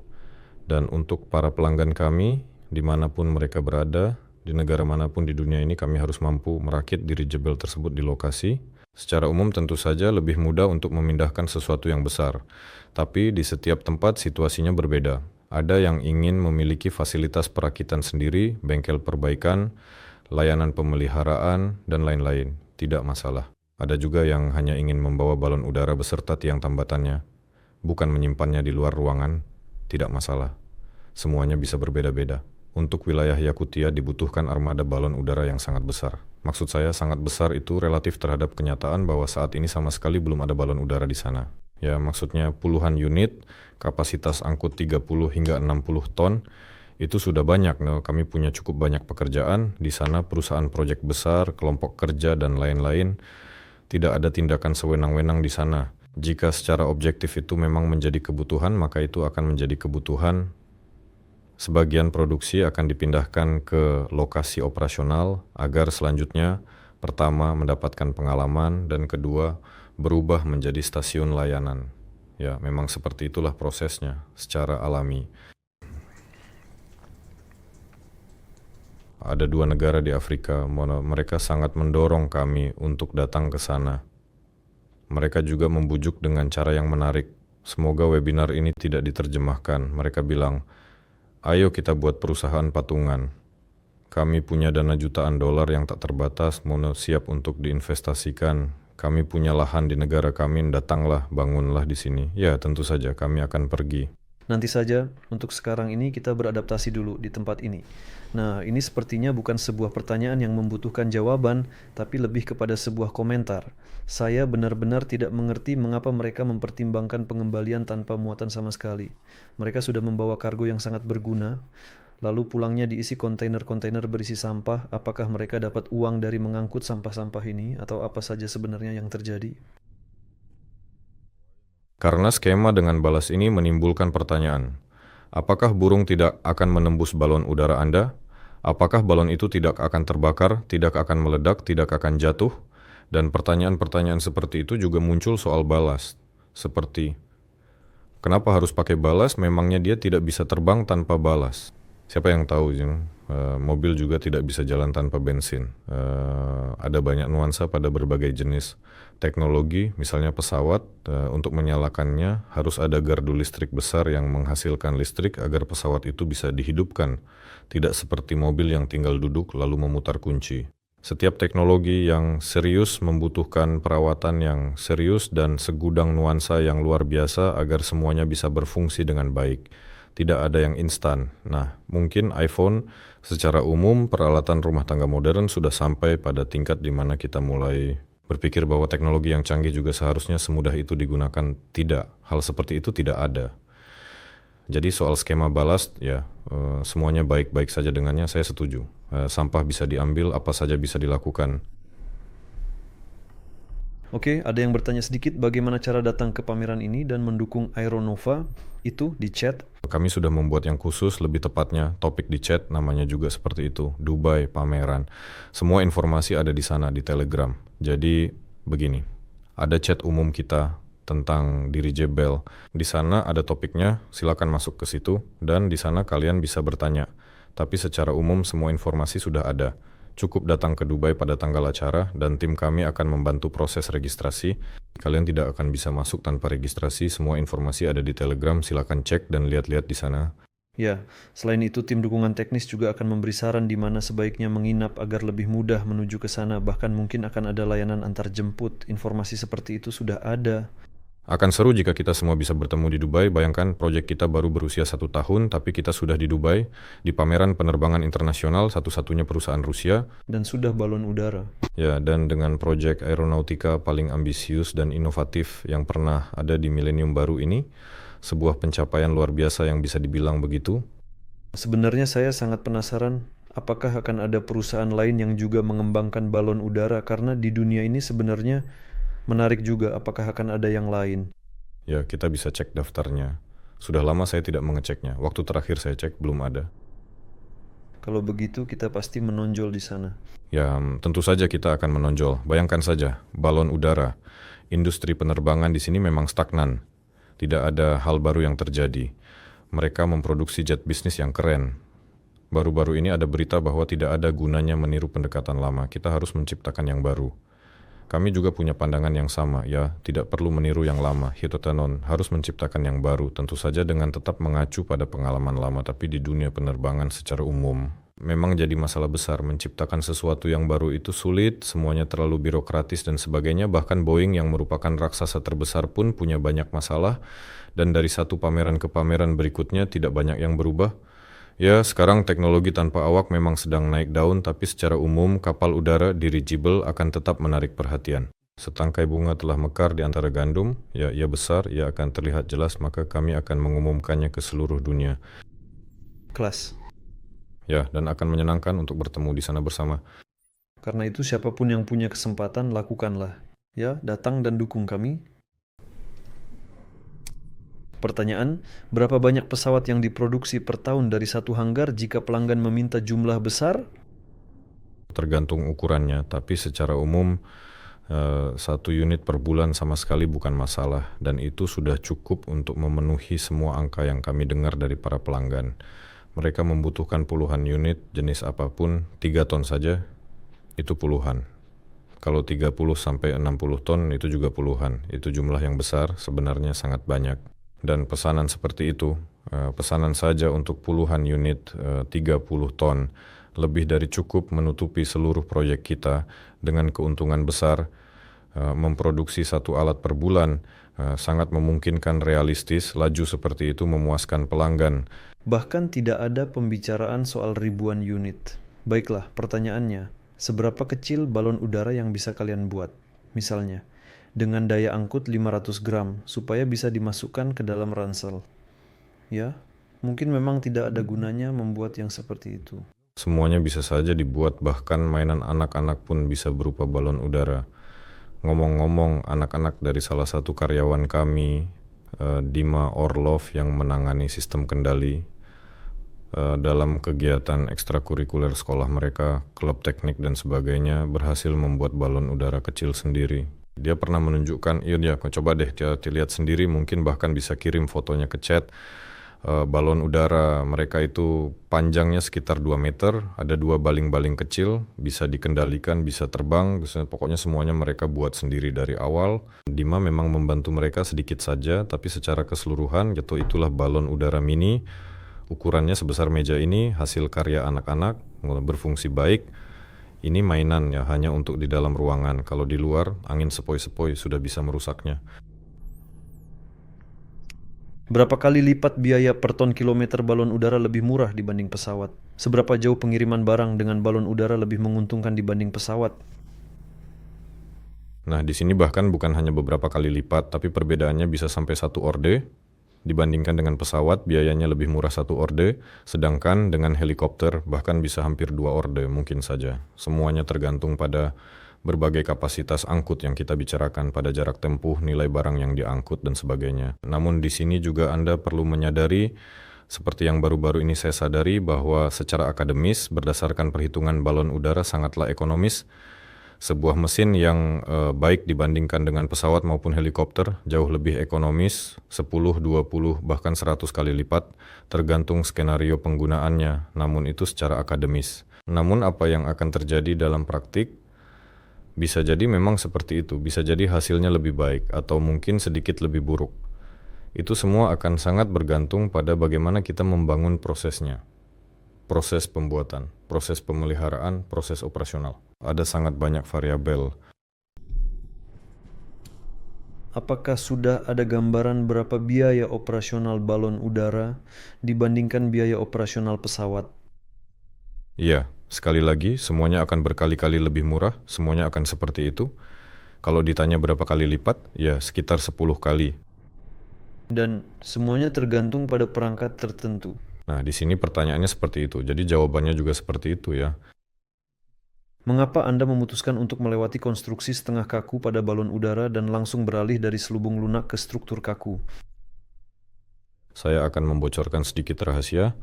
Dan untuk para pelanggan kami, dimanapun mereka berada, di negara manapun di dunia ini kami harus mampu merakit dirigible tersebut di lokasi. Secara umum tentu saja lebih mudah untuk memindahkan sesuatu yang besar. Tapi di setiap tempat situasinya berbeda. Ada yang ingin memiliki fasilitas perakitan sendiri, bengkel perbaikan, layanan pemeliharaan, dan lain-lain. Tidak masalah. Ada juga yang hanya ingin membawa balon udara beserta tiang tambatannya, bukan menyimpannya di luar ruangan. Tidak masalah. Semuanya bisa berbeda-beda. Untuk wilayah Yakutia dibutuhkan armada balon udara yang sangat besar. Maksud saya sangat besar itu relatif terhadap kenyataan bahwa saat ini sama sekali belum ada balon udara di sana. Ya, maksudnya puluhan unit, kapasitas angkut 30 hingga 60 ton, itu sudah banyak. Nah, kami punya cukup banyak pekerjaan. Di sana perusahaan proyek besar, kelompok kerja, dan lain-lain. Tidak ada tindakan sewenang-wenang di sana. Jika secara objektif itu memang menjadi kebutuhan, maka itu akan menjadi kebutuhan. Sebagian produksi akan dipindahkan ke lokasi operasional agar selanjutnya pertama mendapatkan pengalaman dan kedua berubah menjadi stasiun layanan. Ya, memang seperti itulah prosesnya secara alami. Ada 2 negara di Afrika, mereka sangat mendorong kami untuk datang ke sana. Mereka juga membujuk dengan cara yang menarik. Semoga webinar ini tidak diterjemahkan. Mereka bilang, ayo kita buat perusahaan patungan. Kami punya dana jutaan dolar yang tak terbatas, siap untuk diinvestasikan. Kami punya lahan di negara kami, datanglah, bangunlah di sini. Ya, tentu saja kami akan pergi. Nanti saja, untuk sekarang ini kita beradaptasi dulu di tempat ini. Nah, ini sepertinya bukan sebuah pertanyaan yang membutuhkan jawaban, tapi lebih kepada sebuah komentar. Saya benar-benar tidak mengerti mengapa mereka mempertimbangkan pengembalian tanpa muatan sama sekali. Mereka sudah membawa kargo yang sangat berguna, lalu pulangnya diisi kontainer-kontainer berisi sampah. Apakah mereka dapat uang dari mengangkut sampah-sampah ini, atau apa saja sebenarnya yang terjadi? Karena skema dengan balas ini menimbulkan pertanyaan. Apakah burung tidak akan menembus balon udara Anda? Apakah balon itu tidak akan terbakar, tidak akan meledak, tidak akan jatuh? Dan pertanyaan-pertanyaan seperti itu juga muncul soal balas. Seperti, kenapa harus pakai balas? Memangnya dia tidak bisa terbang tanpa balas? Siapa yang tahu, mobil juga tidak bisa jalan tanpa bensin. Ada banyak nuansa pada berbagai jenis teknologi, misalnya pesawat, untuk menyalakannya harus ada gardu listrik besar yang menghasilkan listrik agar pesawat itu bisa dihidupkan. Tidak seperti mobil yang tinggal duduk lalu memutar kunci. Setiap teknologi yang serius membutuhkan perawatan yang serius dan segudang nuansa yang luar biasa agar semuanya bisa berfungsi dengan baik. Tidak ada yang instan. Nah, mungkin iPhone secara umum, peralatan rumah tangga modern sudah sampai pada tingkat di mana kita mulai berpikir bahwa teknologi yang canggih juga seharusnya semudah itu digunakan. Tidak, hal seperti itu tidak ada. Jadi soal skema balas, ya semuanya baik-baik saja dengannya, saya setuju. Sampah bisa diambil, apa saja bisa dilakukan. Oke, ada yang bertanya sedikit bagaimana cara datang ke pameran ini dan mendukung Aeronova, itu di chat. Kami sudah membuat yang khusus, lebih tepatnya topik di chat, namanya juga seperti itu, Dubai Pameran. Semua informasi ada di sana, di Telegram. Jadi begini, ada chat umum kita tentang dirigible. Di sana ada topiknya, silakan masuk ke situ, dan di sana kalian bisa bertanya Tapi secara umum semua informasi sudah ada. Cukup datang ke Dubai pada tanggal acara dan tim kami akan membantu proses registrasi. Kalian tidak akan bisa masuk tanpa registrasi, semua informasi ada di Telegram, silakan cek dan lihat-lihat di sana. Ya, selain itu tim dukungan teknis juga akan memberi saran di mana sebaiknya menginap agar lebih mudah menuju ke sana. Bahkan mungkin akan ada layanan antar jemput. Informasi seperti itu sudah ada. Akan seru jika kita semua bisa bertemu di Dubai. Bayangkan proyek kita baru berusia 1 tahun, tapi kita sudah di Dubai, di pameran penerbangan internasional satu-satunya perusahaan Rusia. Dan sudah balon udara. Ya, dan dengan proyek aeronautika paling ambisius dan inovatif yang pernah ada di milenium baru ini, sebuah pencapaian luar biasa yang bisa dibilang begitu. Sebenarnya saya sangat penasaran apakah akan ada perusahaan lain yang juga mengembangkan balon udara karena di dunia ini sebenarnya menarik juga apakah akan ada yang lain. Ya, kita bisa cek daftarnya. Sudah lama saya tidak mengeceknya. Waktu terakhir saya cek belum ada. Kalau begitu kita pasti menonjol di sana. Ya, tentu saja kita akan menonjol. Bayangkan saja, balon udara. Industri penerbangan di sini memang stagnan. Tidak ada hal baru yang terjadi. Mereka memproduksi jet bisnis yang keren. Baru-baru ini ada berita bahwa tidak ada gunanya meniru pendekatan lama. Kita harus menciptakan yang baru. Kami juga punya pandangan yang sama, ya, tidak perlu meniru yang lama. Hitotenon harus menciptakan yang baru, tentu saja dengan tetap mengacu pada pengalaman lama, tapi di dunia penerbangan secara umum. Memang jadi masalah besar, menciptakan sesuatu yang baru itu sulit, semuanya terlalu birokratis dan sebagainya, bahkan Boeing yang merupakan raksasa terbesar pun punya banyak masalah, dan dari satu pameran ke pameran berikutnya tidak banyak yang berubah. Ya, sekarang teknologi tanpa awak memang sedang naik daun, tapi secara umum kapal udara dirigible akan tetap menarik perhatian. Setangkai bunga telah mekar di antara gandum, ya ia besar, ia akan terlihat jelas, maka kami akan mengumumkannya ke seluruh dunia. Kelas. Ya, dan akan menyenangkan untuk bertemu di sana bersama. Karena itu siapapun yang punya kesempatan lakukanlah. Ya, datang dan dukung kami. Pertanyaan, berapa banyak pesawat yang diproduksi per tahun dari satu hanggar jika pelanggan meminta jumlah besar? Tergantung ukurannya, tapi secara umum 1 unit per bulan sama sekali bukan masalah, dan itu sudah cukup untuk memenuhi semua angka yang kami dengar dari para pelanggan. Mereka membutuhkan puluhan unit jenis apapun, 3 ton saja, itu puluhan. Kalau 30 sampai 60 ton itu juga puluhan, itu jumlah yang besar, sebenarnya sangat banyak. Dan pesanan seperti itu, pesanan saja untuk puluhan unit 30 ton, lebih dari cukup menutupi seluruh proyek kita dengan keuntungan besar. Memproduksi 1 alat per bulan sangat memungkinkan, realistis, laju seperti itu memuaskan pelanggan. Bahkan tidak ada pembicaraan soal ribuan unit. Baiklah, pertanyaannya, seberapa kecil balon udara yang bisa kalian buat? Misalnya, dengan daya angkut 500 gram supaya bisa dimasukkan ke dalam ransel. Ya, mungkin memang tidak ada gunanya membuat yang seperti itu. Semuanya bisa saja dibuat, bahkan mainan anak-anak pun bisa berupa balon udara. Ngomong-ngomong, anak-anak dari salah satu karyawan kami, Dima Orlov yang menangani sistem kendali, dalam kegiatan ekstrakurikuler sekolah mereka, klub teknik dan sebagainya, berhasil membuat balon udara kecil sendiri. Dia pernah menunjukkan, iya coba deh lihat sendiri, mungkin bahkan bisa kirim fotonya ke chat. Balon udara mereka itu panjangnya sekitar 2 meter, ada 2 baling-baling kecil, bisa dikendalikan, bisa terbang, pokoknya semuanya mereka buat sendiri dari awal. Dima memang membantu mereka sedikit saja, tapi secara keseluruhan itulah balon udara mini, ukurannya sebesar meja ini, hasil karya anak-anak, berfungsi baik. Ini mainan ya, hanya untuk di dalam ruangan. Kalau di luar, angin sepoi-sepoi sudah bisa merusaknya. Berapa kali lipat biaya per ton kilometer balon udara lebih murah dibanding pesawat? Seberapa jauh pengiriman barang dengan balon udara lebih menguntungkan dibanding pesawat? Nah, di sini bahkan bukan hanya beberapa kali lipat, tapi perbedaannya bisa sampai 1 orde. Dibandingkan dengan pesawat, biayanya lebih murah 1 orde, sedangkan dengan helikopter bahkan bisa hampir 2 orde mungkin saja. Semuanya tergantung pada berbagai kapasitas angkut yang kita bicarakan, pada jarak tempuh, nilai barang yang diangkut, dan sebagainya. Namun di sini juga Anda perlu menyadari, seperti yang baru-baru ini saya sadari, bahwa secara akademis, berdasarkan perhitungan balon udara sangatlah ekonomis. Sebuah mesin yang baik dibandingkan dengan pesawat maupun helikopter, jauh lebih ekonomis, 10, 20, bahkan 100 kali lipat, tergantung skenario penggunaannya, namun itu secara akademis. Namun apa yang akan terjadi dalam praktik, bisa jadi memang seperti itu, bisa jadi hasilnya lebih baik, atau mungkin sedikit lebih buruk. Itu semua akan sangat bergantung pada bagaimana kita membangun prosesnya. Proses pembuatan, proses pemeliharaan, proses operasional. Ada sangat banyak variabel. Apakah sudah ada gambaran berapa biaya operasional balon udara dibandingkan biaya operasional pesawat? Iya, sekali lagi semuanya akan berkali-kali lebih murah, semuanya akan seperti itu. Kalau ditanya berapa kali lipat, ya sekitar 10 kali. Dan semuanya tergantung pada perangkat tertentu. Nah, di sini pertanyaannya seperti itu. Jadi jawabannya juga seperti itu ya. Mengapa Anda memutuskan untuk melewati konstruksi setengah kaku pada balon udara dan langsung beralih dari selubung lunak ke struktur kaku? Saya akan membocorkan sedikit rahasia.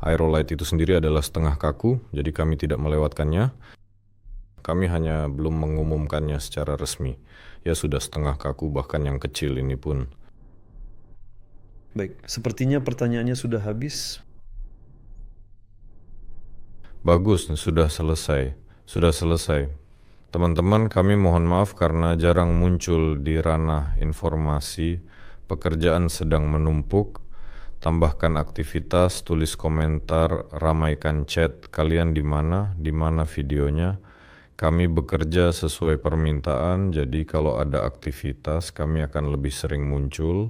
Aerolite itu sendiri adalah setengah kaku, jadi kami tidak melewatkannya. Kami hanya belum mengumumkannya secara resmi. Ya sudah setengah kaku, bahkan yang kecil ini pun. Baik, sepertinya pertanyaannya sudah habis. Bagus, sudah selesai. Sudah selesai. Teman-teman, kami mohon maaf karena jarang muncul di ranah informasi. Pekerjaan sedang menumpuk. Tambahkan aktivitas, tulis komentar, ramaikan chat. Kalian di mana? Di mana videonya? Kami bekerja sesuai permintaan, jadi kalau ada aktivitas kami akan lebih sering muncul.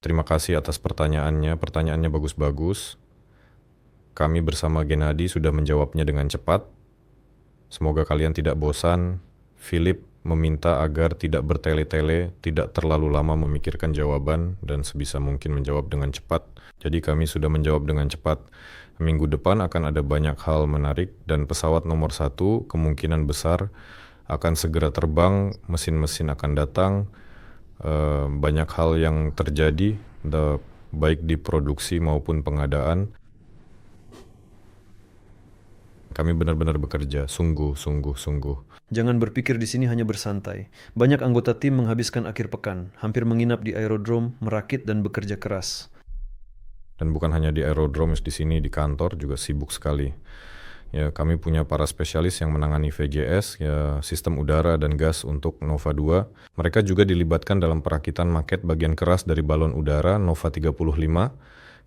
Terima kasih atas pertanyaannya. Pertanyaannya bagus-bagus. Kami bersama Gennady sudah menjawabnya dengan cepat. Semoga kalian tidak bosan. Philip meminta agar tidak bertele-tele, tidak terlalu lama memikirkan jawaban, dan sebisa mungkin menjawab dengan cepat. Jadi kami sudah menjawab dengan cepat. Minggu depan akan ada banyak hal menarik, dan pesawat nomor 1 kemungkinan besar akan segera terbang, mesin-mesin akan datang, banyak hal yang terjadi, baik di produksi maupun pengadaan. Kami benar-benar bekerja, sungguh. Jangan berpikir di sini hanya bersantai. Banyak anggota tim menghabiskan akhir pekan, hampir menginap di aerodrome, merakit dan bekerja keras. Dan bukan hanya di aerodrome, di sini di kantor juga sibuk sekali. Ya, kami punya para spesialis yang menangani VGS, ya, sistem udara dan gas untuk Nova 2. Mereka juga dilibatkan dalam perakitan maket bagian keras dari balon udara Nova 35,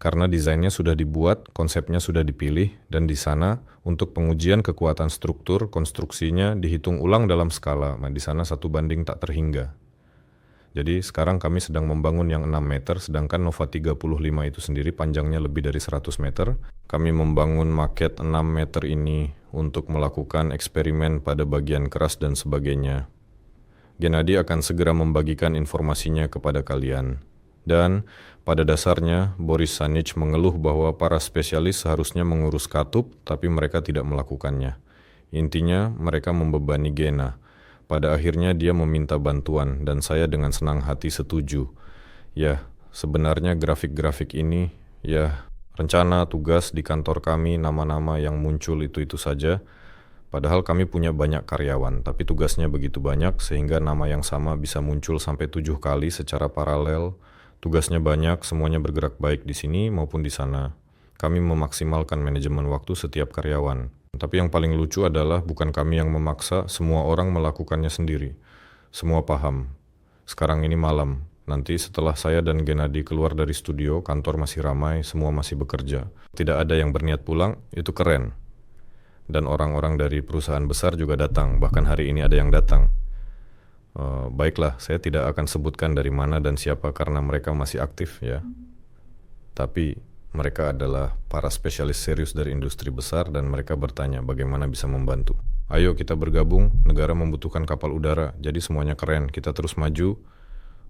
karena desainnya sudah dibuat, konsepnya sudah dipilih, dan di sana untuk pengujian kekuatan struktur, konstruksinya dihitung ulang dalam skala. Nah, di sana 1:1 tak terhingga. Jadi sekarang kami sedang membangun yang 6 meter, sedangkan Nova 35 itu sendiri panjangnya lebih dari 100 meter. Kami membangun maket 6 meter ini untuk melakukan eksperimen pada bagian keras dan sebagainya. Gennady akan segera membagikan informasinya kepada kalian. Dan pada dasarnya, Boris Sanich mengeluh bahwa para spesialis seharusnya mengurus katup, tapi mereka tidak melakukannya. Intinya, mereka membebani Gena. Pada akhirnya dia meminta bantuan, dan saya dengan senang hati setuju. Ya, sebenarnya grafik-grafik ini, ya, rencana tugas di kantor kami, nama-nama yang muncul itu saja. Padahal kami punya banyak karyawan, tapi tugasnya begitu banyak sehingga nama yang sama bisa muncul sampai 7 kali secara paralel. Tugasnya banyak, semuanya bergerak baik di sini maupun di sana. Kami memaksimalkan manajemen waktu setiap karyawan. Tapi yang paling lucu adalah bukan kami yang memaksa, semua orang melakukannya sendiri. Semua paham. Sekarang ini malam. Nanti setelah saya dan Gennady keluar dari studio, kantor masih ramai, semua masih bekerja. Tidak ada yang berniat pulang, itu keren. Dan orang-orang dari perusahaan besar juga datang, bahkan hari ini ada yang datang. Baiklah, saya tidak akan sebutkan dari mana dan siapa karena mereka masih aktif ya. Tapi mereka adalah para spesialis serius dari industri besar dan mereka bertanya bagaimana bisa membantu. Ayo kita bergabung, negara membutuhkan kapal udara, jadi semuanya keren, kita terus maju.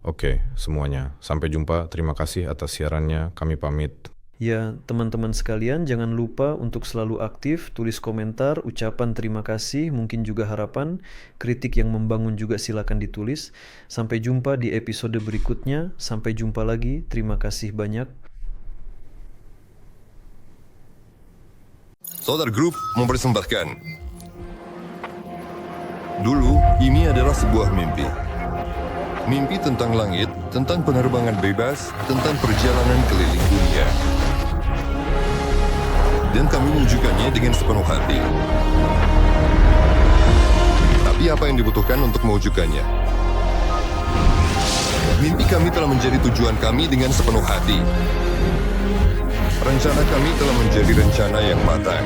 Oke, semuanya. Sampai jumpa, terima kasih atas siarannya, kami pamit. Ya, teman-teman sekalian, jangan lupa untuk selalu aktif, tulis komentar, ucapan terima kasih, mungkin juga harapan, kritik yang membangun juga silakan ditulis. Sampai jumpa di episode berikutnya, sampai jumpa lagi, terima kasih banyak. Solar Group mempersembahkan. Dulu, ini adalah sebuah mimpi. Mimpi tentang langit, tentang penerbangan bebas, tentang perjalanan keliling dunia. Dan kami mewujudkannya dengan sepenuh hati. Tapi apa yang dibutuhkan untuk mewujudkannya? Mimpi kami telah menjadi tujuan kami dengan sepenuh hati. Rencana kami telah menjadi rencana yang matang.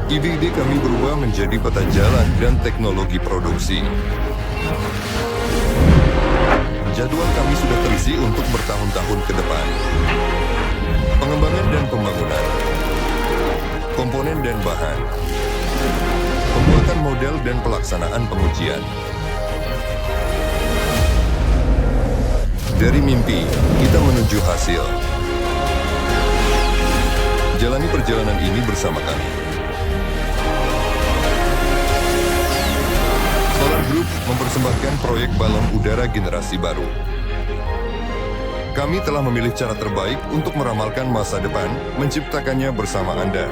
Ide-ide kami berubah menjadi peta jalan dan teknologi produksi. Jadwal kami sudah terisi untuk bertahun-tahun ke depan. Pengembangan dan pembangunan, komponen dan bahan, pembuatan model dan pelaksanaan pengujian. Dari mimpi, kita menuju hasil. Jalani perjalanan ini bersama kami. Solar Group mempersembahkan proyek balon udara generasi baru. Kami telah memilih cara terbaik untuk meramalkan masa depan, menciptakannya bersama Anda.